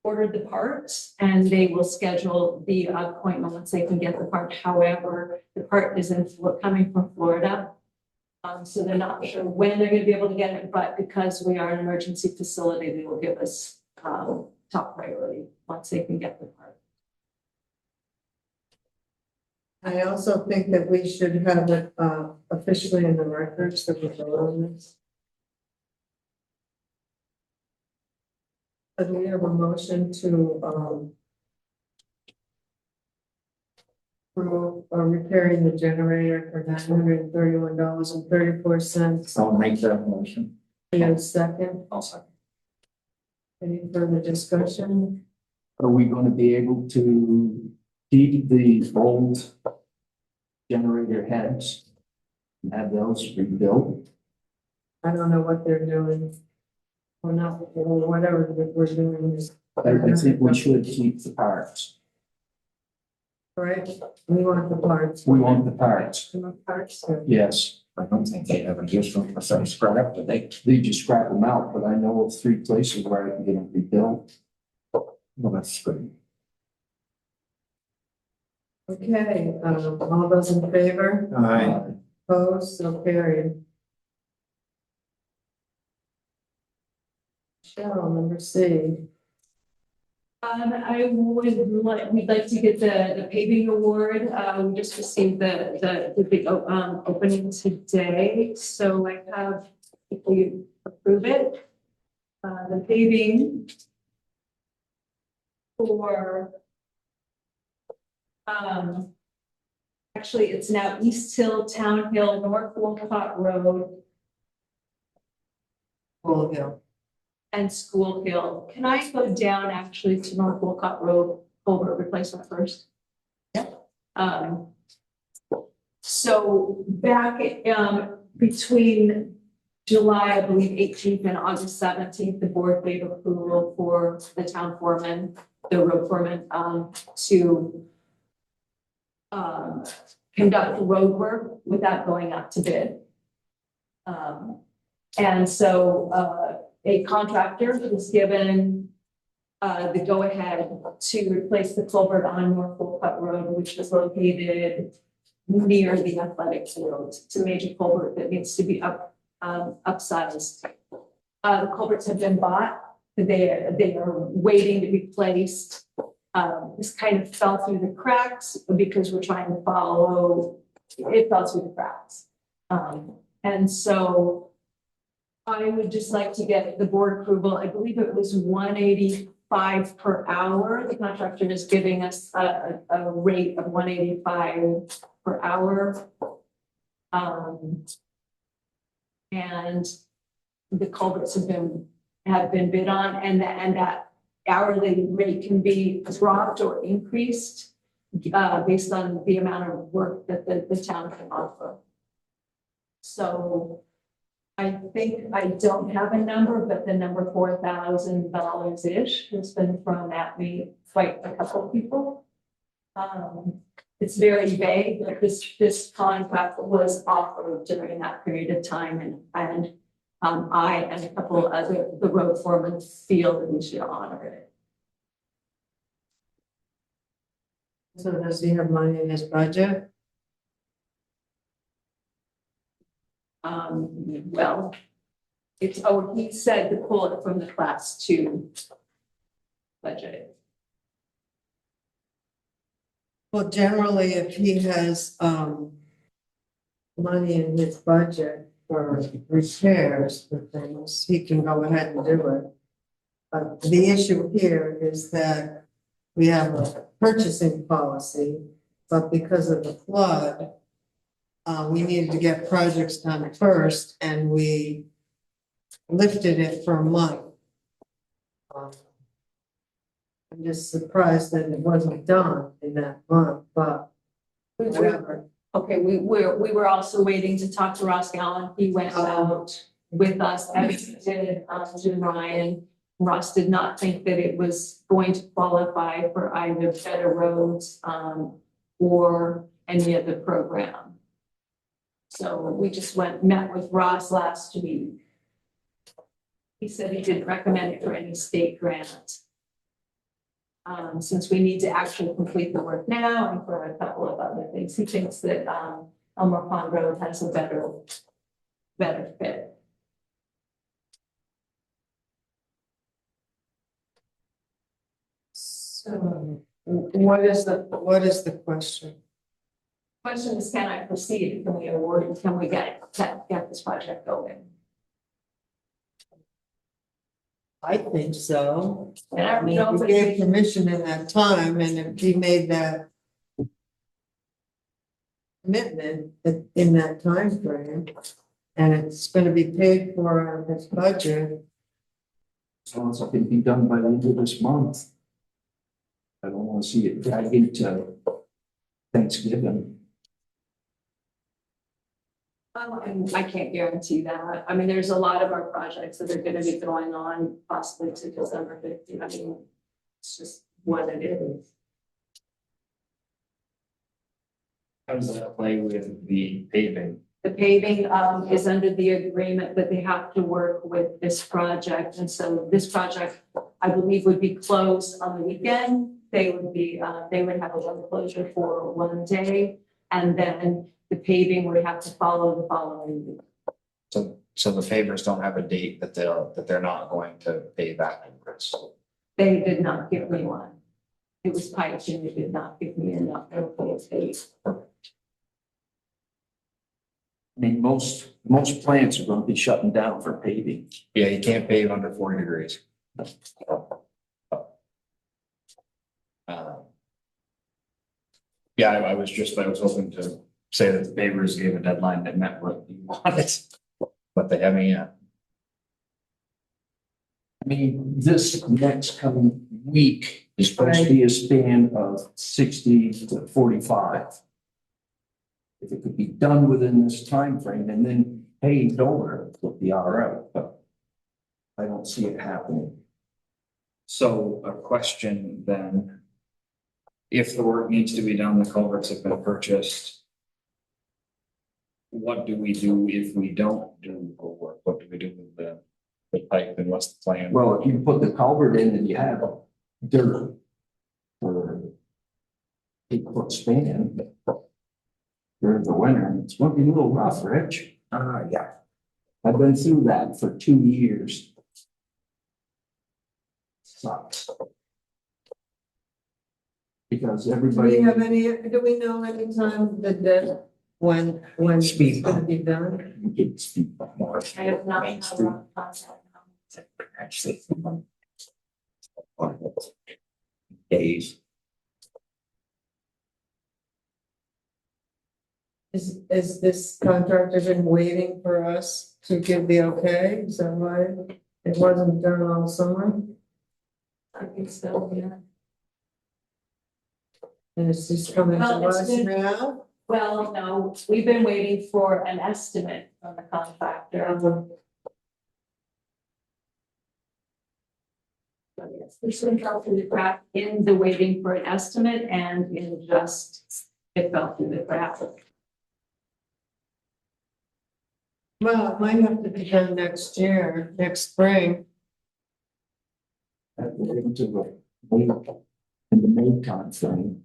ordered the parts, and they will schedule the appointment once they can get the part. However, the part isn't coming from Florida. So they're not sure when they're gonna be able to get it, but because we are an emergency facility, they will give us top priority once they can get the part. I also think that we should have it officially in the records that we're on this. But we have a motion to approve repairing the generator for $931.34. I'll make that motion. And a second, I'll second. any further discussion? Are we going to be able to keep the old generator heads and have those rebuilt? I don't know what they're doing. Or not, or whatever that we're doing is. I think we should keep the parts. Right, we want the parts. We want the parts. We want parts, so. Yes, I don't think they have a use for them for some scrap, but they, just scrap them out, but I know of 3 places where I can get them rebuilt. well, that's good. Okay, all those in favor? Aye. Opposed, so carried. Cheryl, number C. We'd like to get the paving award. We just received the big opening today, so I have, if we approve it, the paving for actually, it's now East Hill, Town Hill, North Wolcott Road, Full Hill. and School Hill. Can I go down actually to North Wolcott Road culvert replacement first? Yep. So back between July, I believe, 18th and August 17th, the board gave approval for the town foreman, the road foreman, to conduct road work without going out to bid. And so a contractor was given the go-ahead to replace the culvert on North Wolcott Road, which was located near the athletic field. It's a major culvert that needs to be upsized. The culverts have been bought. They are waiting to be placed. This kind of fell through the cracks because we're trying to follow, it fell through the cracks. And so I would just like to get the board approval. I believe it was 185 per hour. The contractor is giving us a rate of 185 per hour. And the culverts have been bid on, and that hourly rate can be dropped or increased based on the amount of work that the town can offer. So I think I don't have a number, but the number $4,000-ish has been thrown at me quite a couple of people. It's very vague, but this contract was offered during that period of time, and I and a couple of the road foremen feel that we should honor it. So does he have money in his budget? Well, he said to pull it from the class 2 budget. Well, generally, if he has, money in his budget for repairs for things, he can go ahead and do it. But the issue here is that we have a purchasing policy, but because of the flood, we needed to get projects done first, and we lifted it for a month. I'm just surprised that it wasn't done in that month, but whatever. Okay, we were also waiting to talk to Ross Gallen. He went out with us, as did Jim Ryan. Ross did not think that it was going to qualify for either Better Roads or any other program. So we just met with Ross last week. He said he didn't recommend it for any state grant. Since we need to actually complete the work now and for a couple of other things, he thinks that Elmore Pond Road has a better fit. So what is the question? Question is, can I proceed? Can we award it? Can we get this project going? I think so. And I I mean, don't we think gave permission in that time, and if he made that commitment in that time frame, and it's gonna be paid for out of his budget. So it's going to be done by the end of this month. I don't want to see it drag into Thanksgiving. I can't guarantee that. I mean, there's a lot of our projects that are gonna be going on possibly to December 15th. I mean, it's just what it is. How does that play with the paving? The paving is under the agreement that they have to work with this project. And so this project, I believe, would be closed on the weekend. They would have a road closure for one day, and then the paving would have to follow the following week. So the pavers don't have a date that they're not going to pave afterwards. They did not give me one. It was piped and they did not give me enough. I mean, most plants are gonna be shutting down for paving. Yeah, you can't pave under 40 degrees. Yeah, I was hoping to say that the pavers gave a deadline that met what you wanted, but they haven't yet. I mean, this next coming week is supposed to be a span of 60 to 45. If it could be done within this time frame and then paved over, would be all right, but I don't see it happening. So a question then. If the work needs to be done, the culverts have been purchased. What do we do if we don't do the work? What do we do with the pipe and what's the plan? Well, if you put the culvert in and you have dirt for 8-foot span during the winter, it's gonna be a little rough, Rich. Yeah. I've been through that for 2 years. Sucks. Because Do we everybody, have any, do we know any time when it's Speed gonna bump. be done? you get speed bump more. I have not. Main Street. Actually. Days. Is this contractor been waiting for us to give the okay? Is that why it wasn't done all summer? I think so, yeah. And it's just coming to Well, it's us been- now? Well, no, we've been waiting for an estimate from the contractor. There's been fell through the crack in the waiting for an estimate and in just, it fell through the crack. Well, it might have to be done next year, next spring. Into the May, in the May time frame.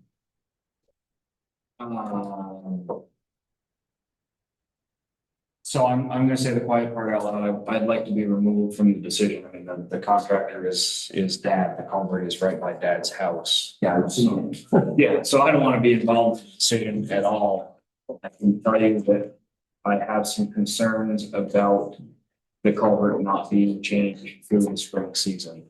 So I'm gonna say the quiet part out loud. I'd like to be removed from the decision. I mean, the contractor is dad. The culvert is right by dad's house. Yeah, I've seen it. Yeah, so I don't want to be involved in the decision at all. I can tell you that I have some concerns about the culvert not being changed through the spring season.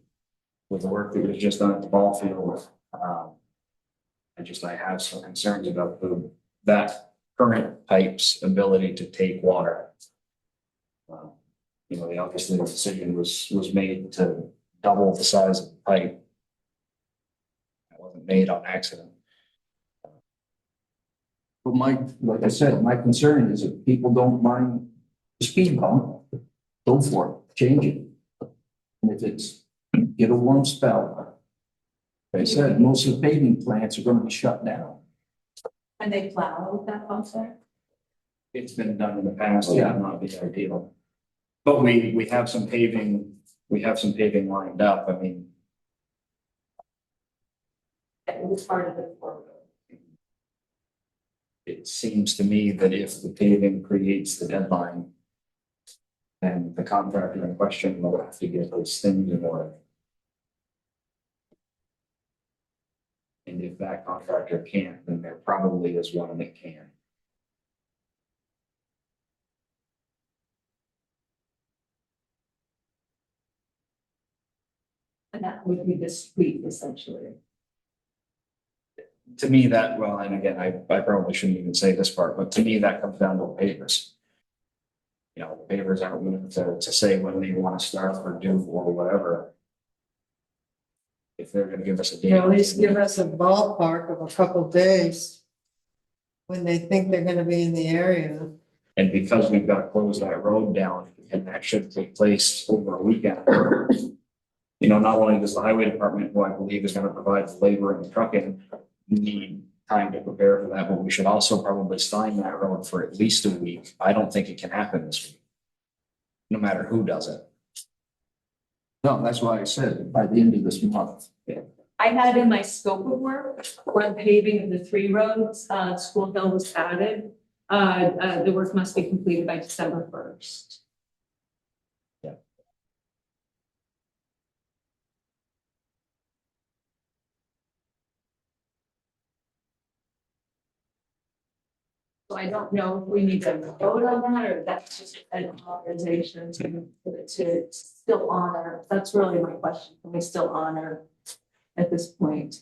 With the work that was just done at the ball field, I have some concerns about that current pipe's ability to take water. Obviously the decision was made to double the size of the pipe. That wasn't made on accident. But like I said, my concern is if people don't mind the speed bump, go for it, change it. And if it's, get a warm spell. Like I said, most of the paving plants are gonna be shut down. And they plow that bump there? It's been done in the past, yeah, not the ideal. But we have some paving, lined up. I mean, It was part of the corridor. it seems to me that if the paving creates the deadline, then the contractor in question will have to get those things in order. And if that contractor can't, then there probably is one that can. And that would be this week essentially. To me, that, well, and again, I probably shouldn't even say this part, but to me, that comes down to the pavers. The pavers aren't willing to say when they want to start or do or whatever. If they're gonna give us a date. At least give us a ballpark of a couple days. When they think they're gonna be in the area. And because we've got to close that road down, and that should take place over a weekend. Not only does the highway department, who I believe is gonna provide the labor and the trucking, need time to prepare for that, but we should also probably sign that road for at least a week. I don't think it can happen this week. No matter who does it. No, that's why I said by the end of this month. I had in my scope of work, when paving of the 3 roads, School Hill was added. The work must be completed by December 1st. So I don't know if we need to vote on that, or that's just an authorization to still honor, that's really my question, can we still honor at this point?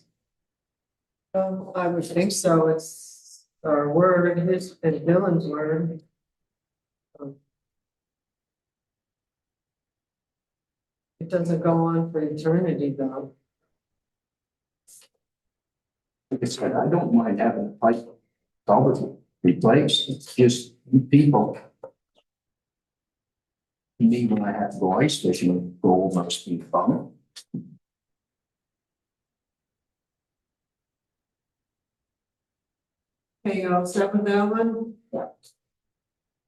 I would think so. It's our word, his and Dylan's word. It doesn't go on for eternity though. Like I said, I don't mind having the pipe culvert replaced, it's just people. Me, when I have to go ice fishing, go over my speed bump. Okay, you all set with that one? Yeah.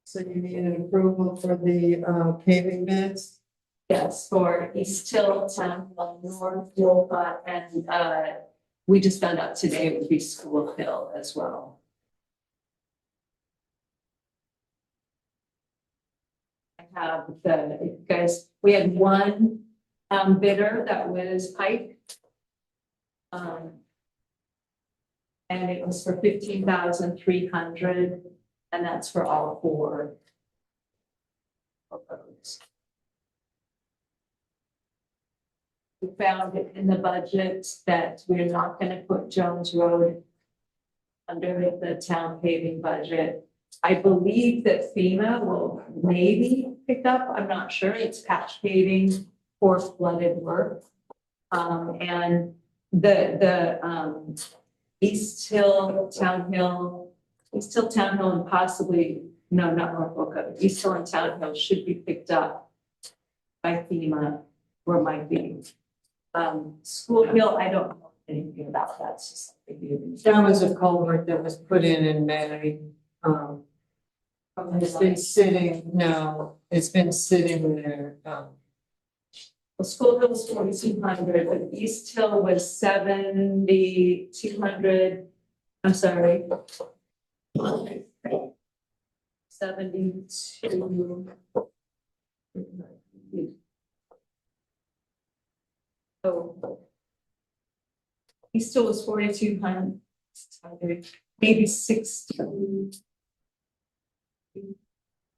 So you need an approval for the paving bids? Yes, for East Hill, Town Hall, North Wolcott, and we just found out today it would be School Hill as well. I have the, guys, we had one bidder that was Pike. And it was for 15,300, and that's for all four roads. We found it in the budget that we're not gonna put Jones Road under the town paving budget. I believe that FEMA will maybe pick up, I'm not sure, it's patch paving for flooded work. And the East Hill, Town Hill, and possibly, no, not Norfolk, East Hill and Town Hill should be picked up by FEMA, or might be. School Hill, I don't know anything about that, it's just something. That was a culvert that was put in May. It's been sitting, no, it's been sitting there. Well, School Hill was 4,200, but East Hill was 7,200. I'm sorry. 72. Oh. East Hill was 4,200, maybe 60.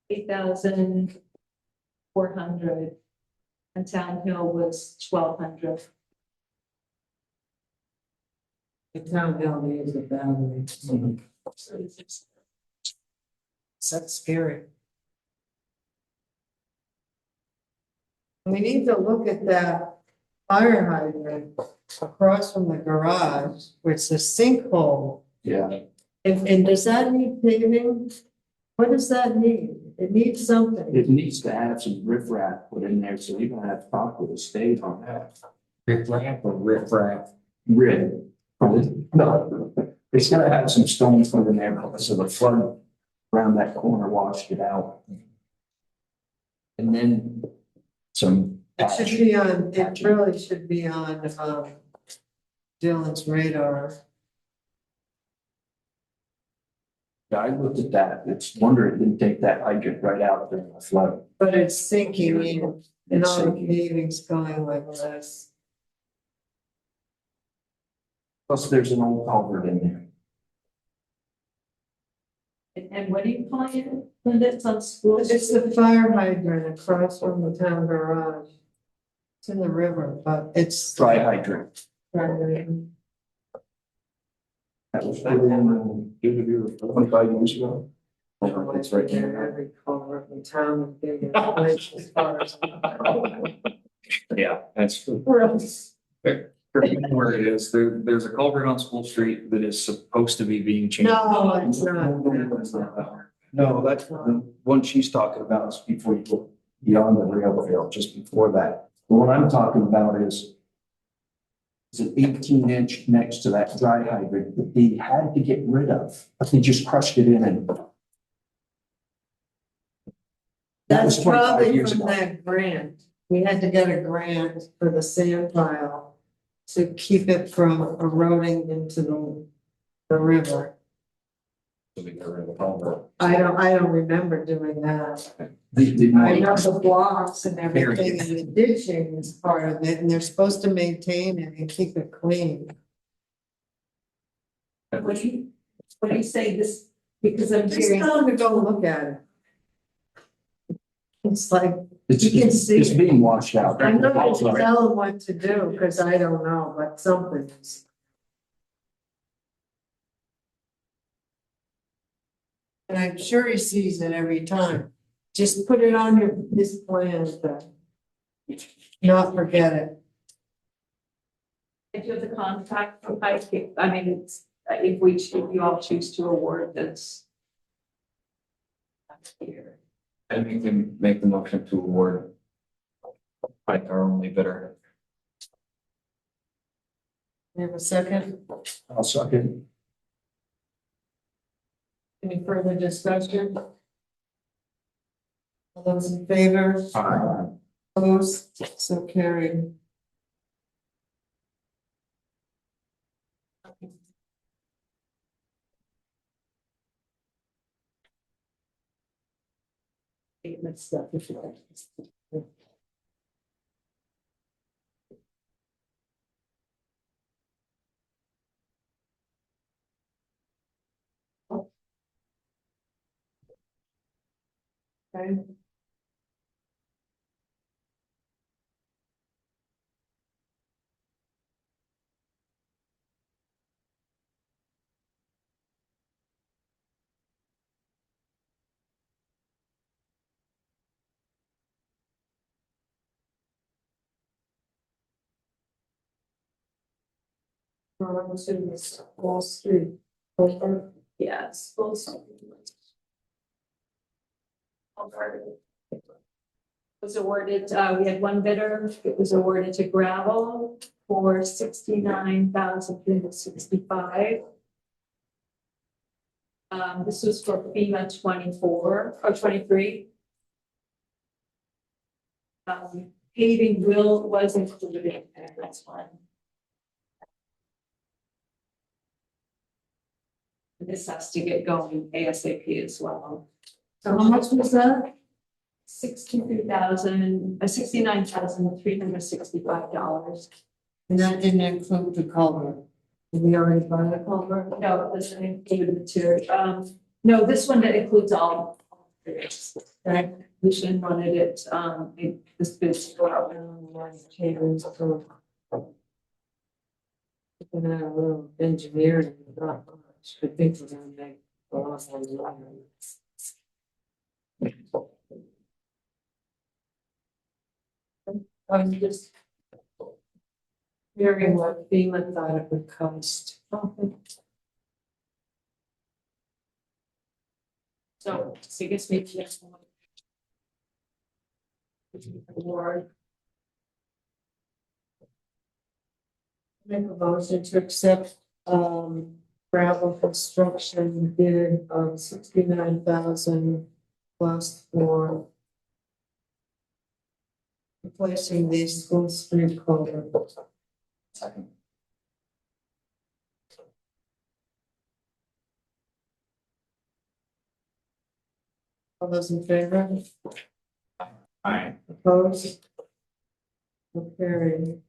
8,400. And Town Hill was 1,200. The Town Hill needs a battery. That's scary. We need to look at that fire hydrant across from the garage, where it's a sinkhole. Yeah. And does that need paving? What does that need? It needs something. It needs to have some riprap put in there, so you're gonna have to talk with the state on that. Riprap or riffraff? No, it's gonna have some stones put in there because of the flood around that corner washed it out. And then some. It should be on, it really should be on, Dylan's radar. Yeah, I looked at that, it's wonder it didn't take that hydrant right out during the flood. But it's sinking in, and It's all the sinking. paving's going like this. Plus, there's an old culvert in there. And what do you call it? Linda, it's on School. It's the fire hydrant across from the town garage. It's in the river, but it's. Dry hydrant. Right. That was put in 25 years ago. Oh, it's right there. Every culvert in town is big as far as. Yeah, that's Where else? where it is. There's a culvert on School Street that is supposed to be being changed. No, it's not. No, that's the one she's talking about is before you go beyond the rail trail, just before that. But what I'm talking about is an 18-inch next to that dry hydrant that they had to get rid of, but they just crushed it in and. That was That's 25 probably years from ago. that grant. We had to get a grant for the sand pile to keep it from eroding into the river. So they got rid of the culvert. I don't remember doing that. They did I know not. the blocks and everything, and the ditching is part of it, and they're supposed to maintain it and keep it clean. What do you say this, Because I'm Just hearing, tell them to go look at it. It's like, It's, You can see it's it. being washed out. I'm not gonna tell them what to do, because I don't know, but something is. And I'm sure he sees it every time. Just put it on his plan to not forget it. if you have the contract from Pike, I mean, it's, if you all choose to award this. Here. I make the motion to award. Pike our only bidder. You have a second? I'll suck it. Any further discussion? All those in favor? Opposed? So carried. Statement stuff, if you like. Okay. On to this Wall Street. Over. Yes, was awarded, we had one bidder, it was awarded to Gravel for 69,365. This was for FEMA 24 or 23. Paving was included in there, that's fine. This has to get going ASAP as well. So how much was that? $69,365. And that didn't include the culvert. Did we already buy the culvert? No, it doesn't include the material. No, this one that includes all. Right, we shouldn't wanted it, this bid's go out. Engineering, not much. I think we're gonna make a lot of money. I'm just hearing what FEMA thought it would cost. So I guess maybe next one. Award. Make a motion to accept, gravel construction bid of 69,000 plus for replacing the school street culvert. Second. All those in favor? Aye. Opposed? So carried.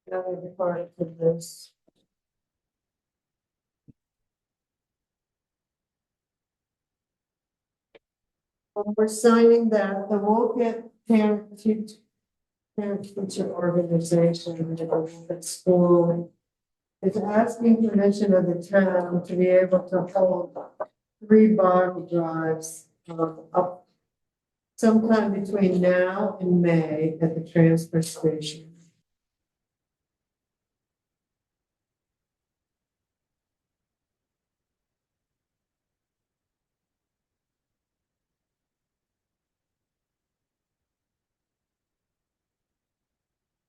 Another part of this. When we're signing that, then we'll get parent teacher organization, at school. Is asking permission of the town to be able to hold 3 bottle drives, up sometime between now and May at the transfer station.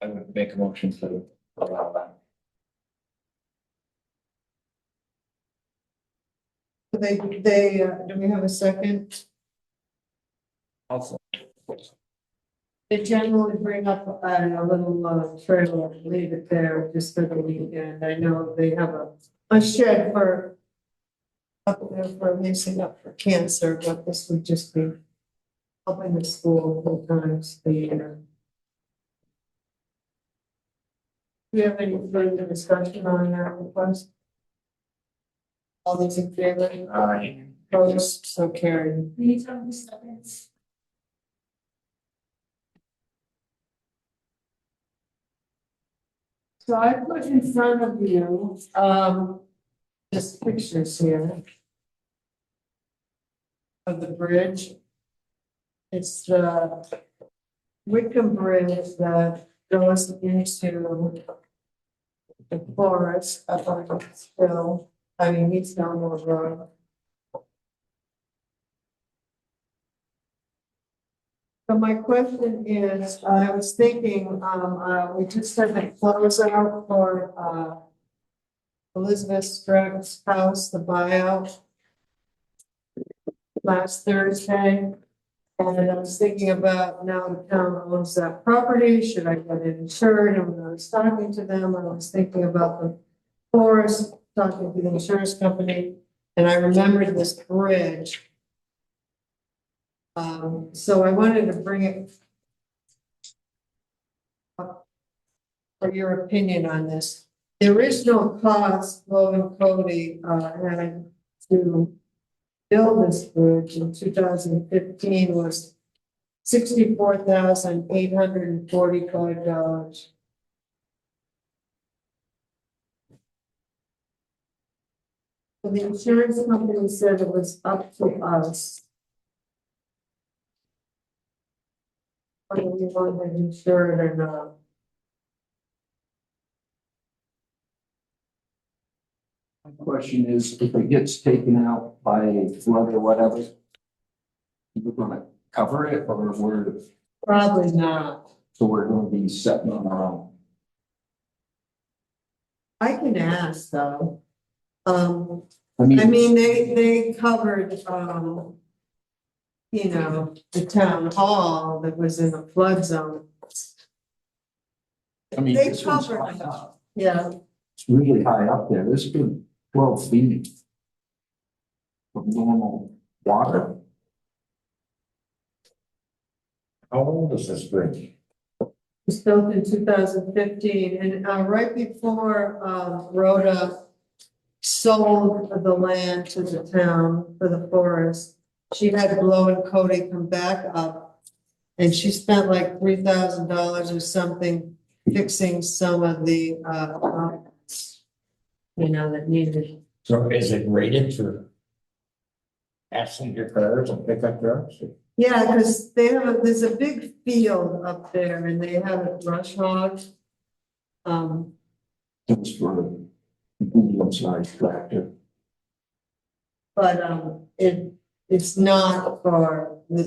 I would make a motion to allow that. Do we have a second? Also. They generally bring up a little trailer, leave it there just for the weekend. I know they have a shed for up there for raising up for cancer, but this would just be helping the school 3 times a year. Do you have any further discussion on that request? All those in favor? Aye. Opposed, so carried. Please, on the seconds. So I put in front of you, just pictures here of the bridge. It's the Wickham Bridge that goes into the forest up on East Hill, East Elmore Road. So my question is, I was thinking, we just had the closeout for, Elizabeth Strack's house, the buyout last Thursday. And I was thinking about now the town owns that property, should I get it insured? And when I was talking to them, I was thinking about the forest, talking to the insurance company, and I remembered this bridge. So I wanted to bring it up for your opinion on this. The original cost, Low and Cody, had to build this bridge in 2015 was $64,845. So the insurance company said it was up to us. Whether we wanted to insure it or not. My question is, if it gets taken out by a flood or whatever, we're gonna cover it, or Probably not. so we're gonna be setting on our own? I can ask though. I mean, They covered, the town hall that was in a flood zone. they They this one's covered high it. up. Yeah, It's really high up there. This is good 12 feet of normal water. How old is this bridge? it was built in 2015 and, right before, Rhoda sold the land to the town for the forest. She had Blow and Cody come back up and she spent like $3,000 or something fixing some of the, that needed. So is it rated for passenger cars and pickup trucks? Yeah, because there's a big field up there and they have a brush hog. It was for a medium-sized tractor. But, it's not for the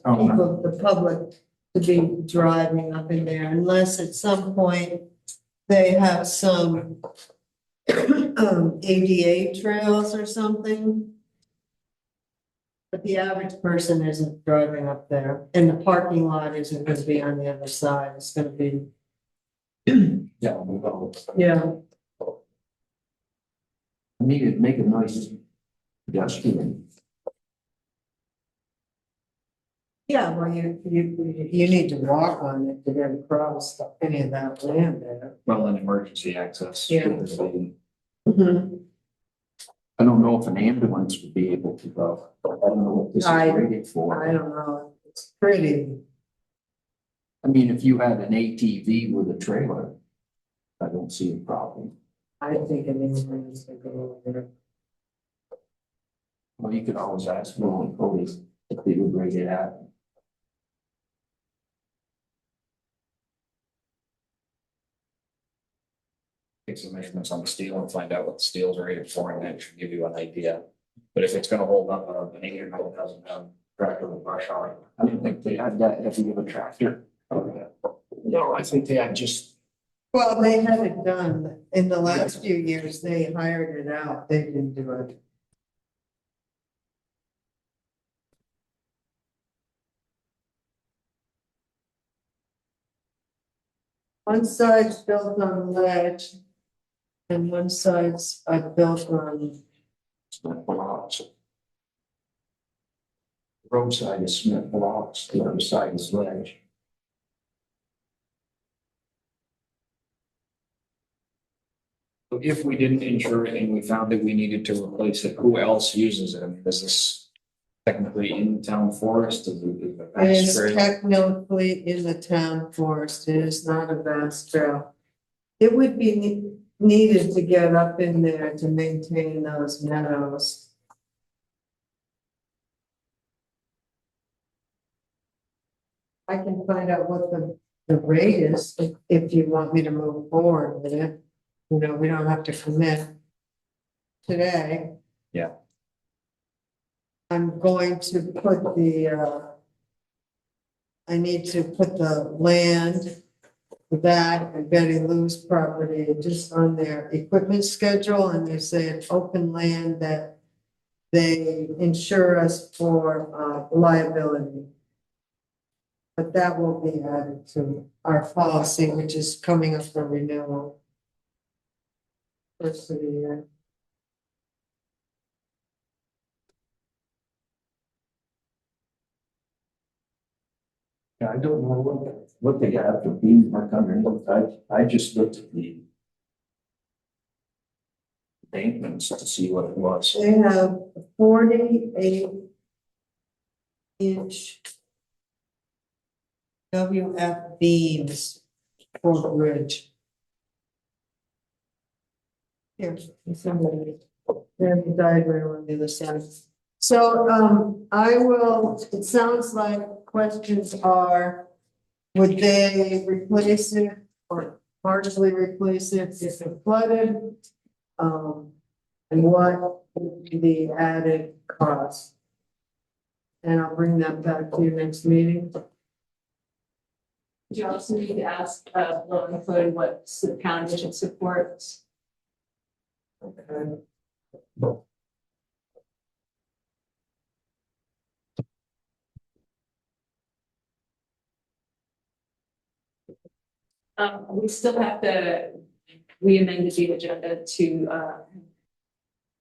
people, the public to be driving up in there unless at some point they have some ADA trails or something. But the average person isn't driving up there and the parking lot isn't going to be on the other side. It's going to be, Yeah, we go. yeah. I mean, it'd make a nice pedestrian. Yeah, well, you need to walk on it to get across any of that land there. Well, an emergency access. Yeah. Mm-hmm. I don't know if an ambulance would be able to go. I don't know what this is I rated for. I don't know, it's pretty, I mean, if you had an ATV with a trailer, I don't see a problem. I think an ambulance would go over there. Well, you could always ask Will and Cody if they would rate it at. Take some measurements on the steel and find out what the steel's rated for, and that should give you an idea. But if it's gonna hold up an 8 or 9,000 pound tractor with brush hog, I didn't think they had that heavy of a tractor. no, I think they had just. Well, they had it done, in the last few years, they hired it out, they didn't do it. One side's built on ledge. And one side's built on, roadside is cement blocks, the other side is ledge. If we didn't insure it and we found that we needed to replace it, who else uses it? I mean, is this technically in the town forest? Is it a It vast is trail? technically in the town forest, it is not a vast trail. It would be needed to get up in there to maintain those meadows. I can find out what the rate is if you want me to move forward with it. You know, we don't have to commit today. Yeah. I'm going to put I need to put the land, that and Betty Lou's property just on their equipment schedule, and they say it's open land that they insure us for liability. But that will be added to our policy, which is coming up for renewal. First of the year. Yeah, I don't know what they have for beeswax underneath. I just looked at the embankments to see what it was. They have 48-inch WF beams for the bridge. Here, somebody, there's the diagram on the other side. So, I will, it sounds like questions are, would they replace it or partially replace it if it flooded? And what would be the added cost? And I'll bring that back to you next meeting. You also need to ask, Logan Hood what the county should support. Okay. We still have to, we amended the agenda to,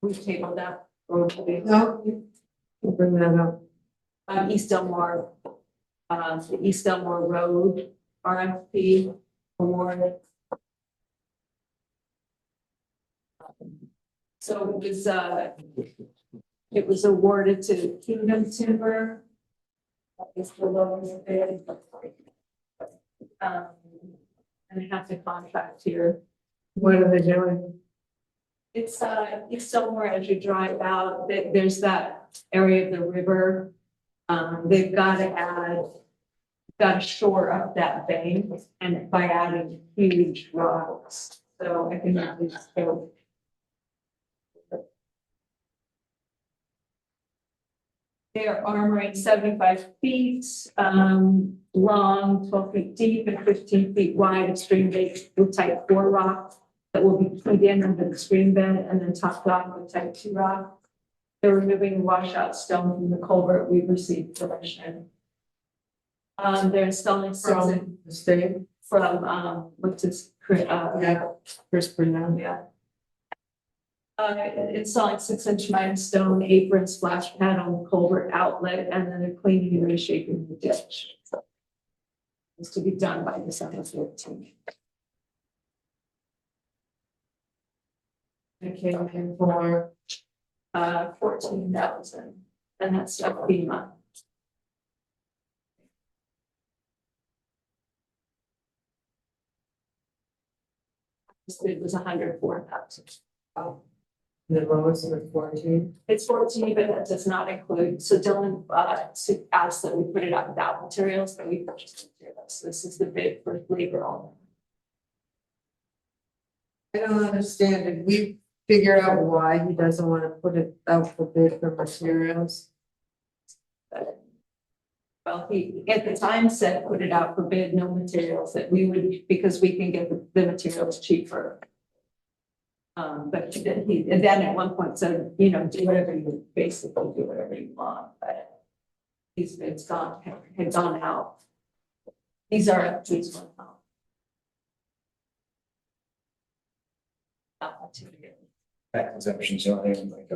we've tabled that. No, you can bring that up. East Elmore, the East Elmore Road RFP award. So it was awarded to Kingdom Timber. That is the lowest bid. And I have the contract here. What are they doing? It's East Elmore as you drive out, there's that area of the river. They've got to shore up that bank and by adding huge rocks. So I can at least go. They are armoring 75 feet long, 12 feet deep, and 15 feet wide of stream bed with type 4 rock that will be put in under the stream bed and then topped off with type 2 rock. They're removing washout stone from the culvert. We've received permission. They're installing From the state? from what's this? Yeah, Chris Burnell. Yeah. Installing 6-inch mined stone apron splash pad on the culvert outlet, and then they're cleaning and reshaping the ditch. It's to be done by December 15th. It came in for 14,000, and that's a FEMA. This bid was 104,000. the lowest of 14. It's 14, but that does not include, so Dylan asked that we put it out without materials, but we purchased materials. So this is the bid for labor only. I don't understand. Did we figure out why he doesn't want to put it out for bid for materials? Well, he at the time said, put it out for bid, no materials, that we would, because we can get the materials cheaper. But he and then at one point said, you know, do whatever you basically do whatever you want, but these bids had gone out. These are up to his one out. That exemptions are there, like,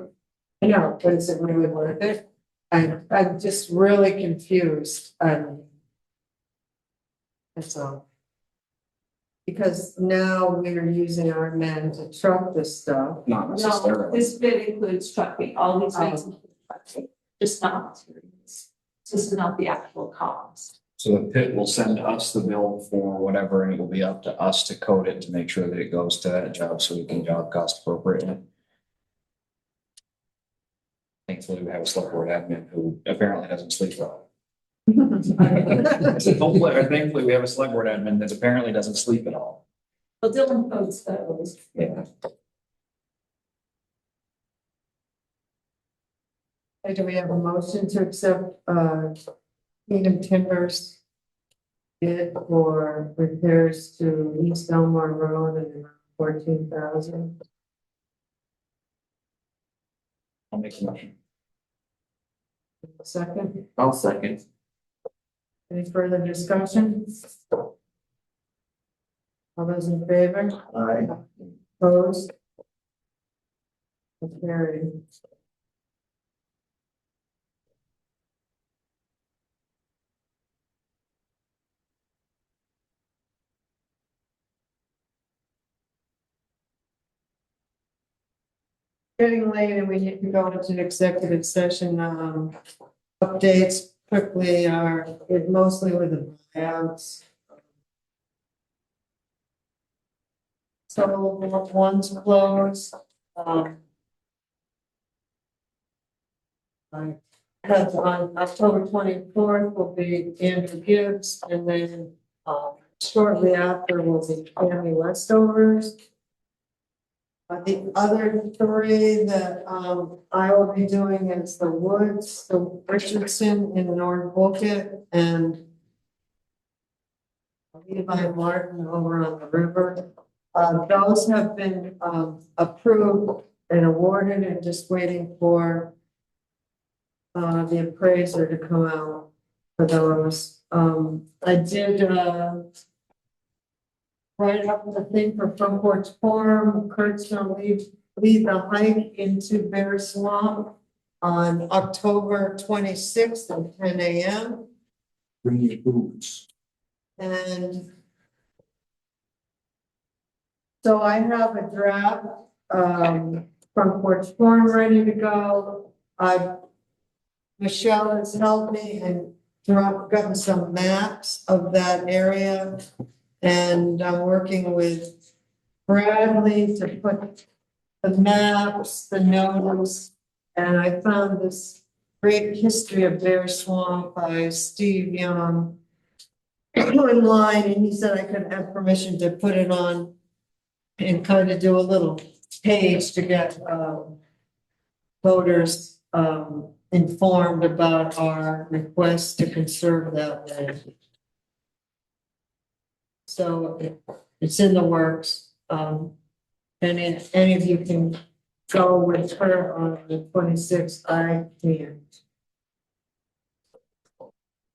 I know, but is it really worth it? I'm just really confused, that's all. Because now we're using our men to truck this stuff. Not No, necessarily. this bid includes trucking, all these rates include trucking, just not materials. This is not the actual cost. So the pit will send us the bill for whatever, and it will be up to us to code it to make sure that it goes to that job so we can job cost appropriately. Thankfully, we have a select board admin who apparently doesn't sleep well. I said, hopefully, or thankfully, we have a select board admin that apparently doesn't sleep at all. Well, Dylan codes those. Yeah. Okay, do we have a motion to accept, Kingdom Timbers bid for repairs to East Elmore Road and $14,000? I'll make a motion. Second, I'll second. any further discussion? All those in favor? Aye. Opposed? Carried. Getting late and we need to go into executive session, updates quickly are, it mostly with the buyouts. So one's closed, I have on October 24th will be Andrew Gibbs, and then, shortly after will be Tammy Westovers. The other three that, I will be doing is the Woods, the Richardson in North Wolcott, and Levi Martin over on the river. Those have been, approved and awarded and just waiting for the appraiser to come out for those. I did, write up the thing for Front Porch Forum. Kurt's gonna lead the hike into Bear Swamp on October 26th at 10 a.m. Bring your boots. And so I have a draft, Front Porch Forum ready to go. Michelle has helped me and gotten some maps of that area. And I'm working with Bradley to put the maps, the notes, and I found this great history of Bear Swamp by Steve Young online, and he said I could have permission to put it on and kind of do a little page to get voters informed about our request to conserve that land. So it's in the works. And if any of you can go with her on the 26th, I can't.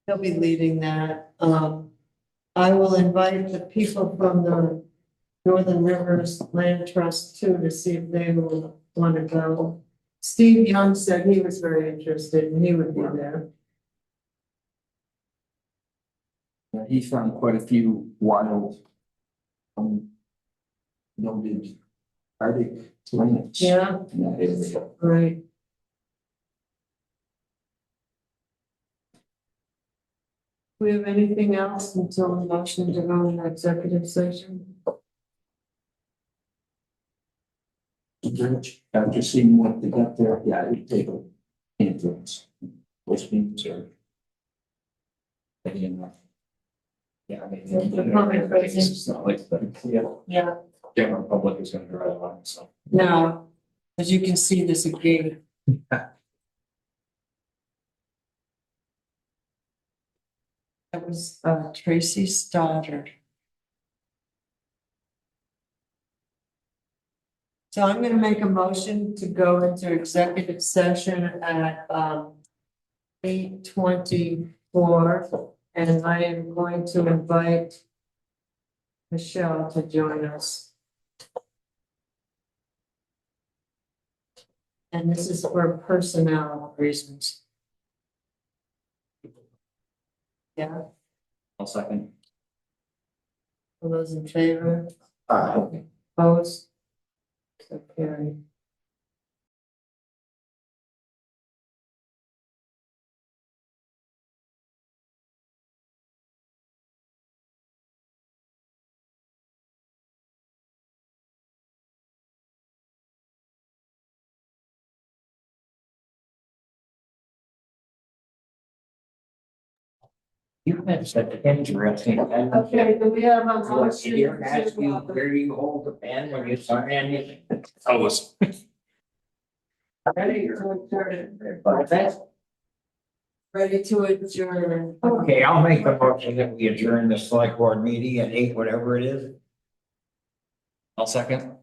He'll be leading that. I will invite the people from the Northern Rivers Land Trust too, to see if they will want to go. Steve Young said he was very interested and he would be there. He found quite a few wild, noted Arctic plants. Yeah, in that area. right. Do we have anything else until the motion to go into executive session? Rich, after seeing what they got there, yeah, it'd take a influence. Those means are. Maybe enough. Yeah, I mean. The public facing. It's not like the Yeah, general public is gonna drive on, so. no, as you can see, there's a gate. That was Tracy Stoddard. So I'm gonna make a motion to go into executive session at 8:24, and I am going to invite Michelle to join us. And this is for personnel reasons. Yeah, I'll second. all those in favor, Aye. opposed? So carried. You had such interesting. Okay, do we have a motion You didn't ask me to, where you hold the pen when you sign anything. I was. Ready? But that's, ready to adjourn? okay, I'll make the motion that we adjourn the select board meeting at 8, whatever it is. I'll second.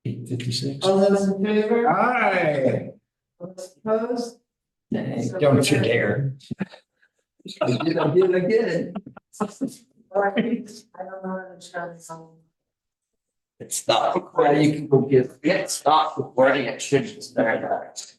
8:56. All those in favor? Aye. All those opposed? Don't you dare. I did again. All right, I don't know how to turn this on. It's not, you can go get stopped before I get shit started.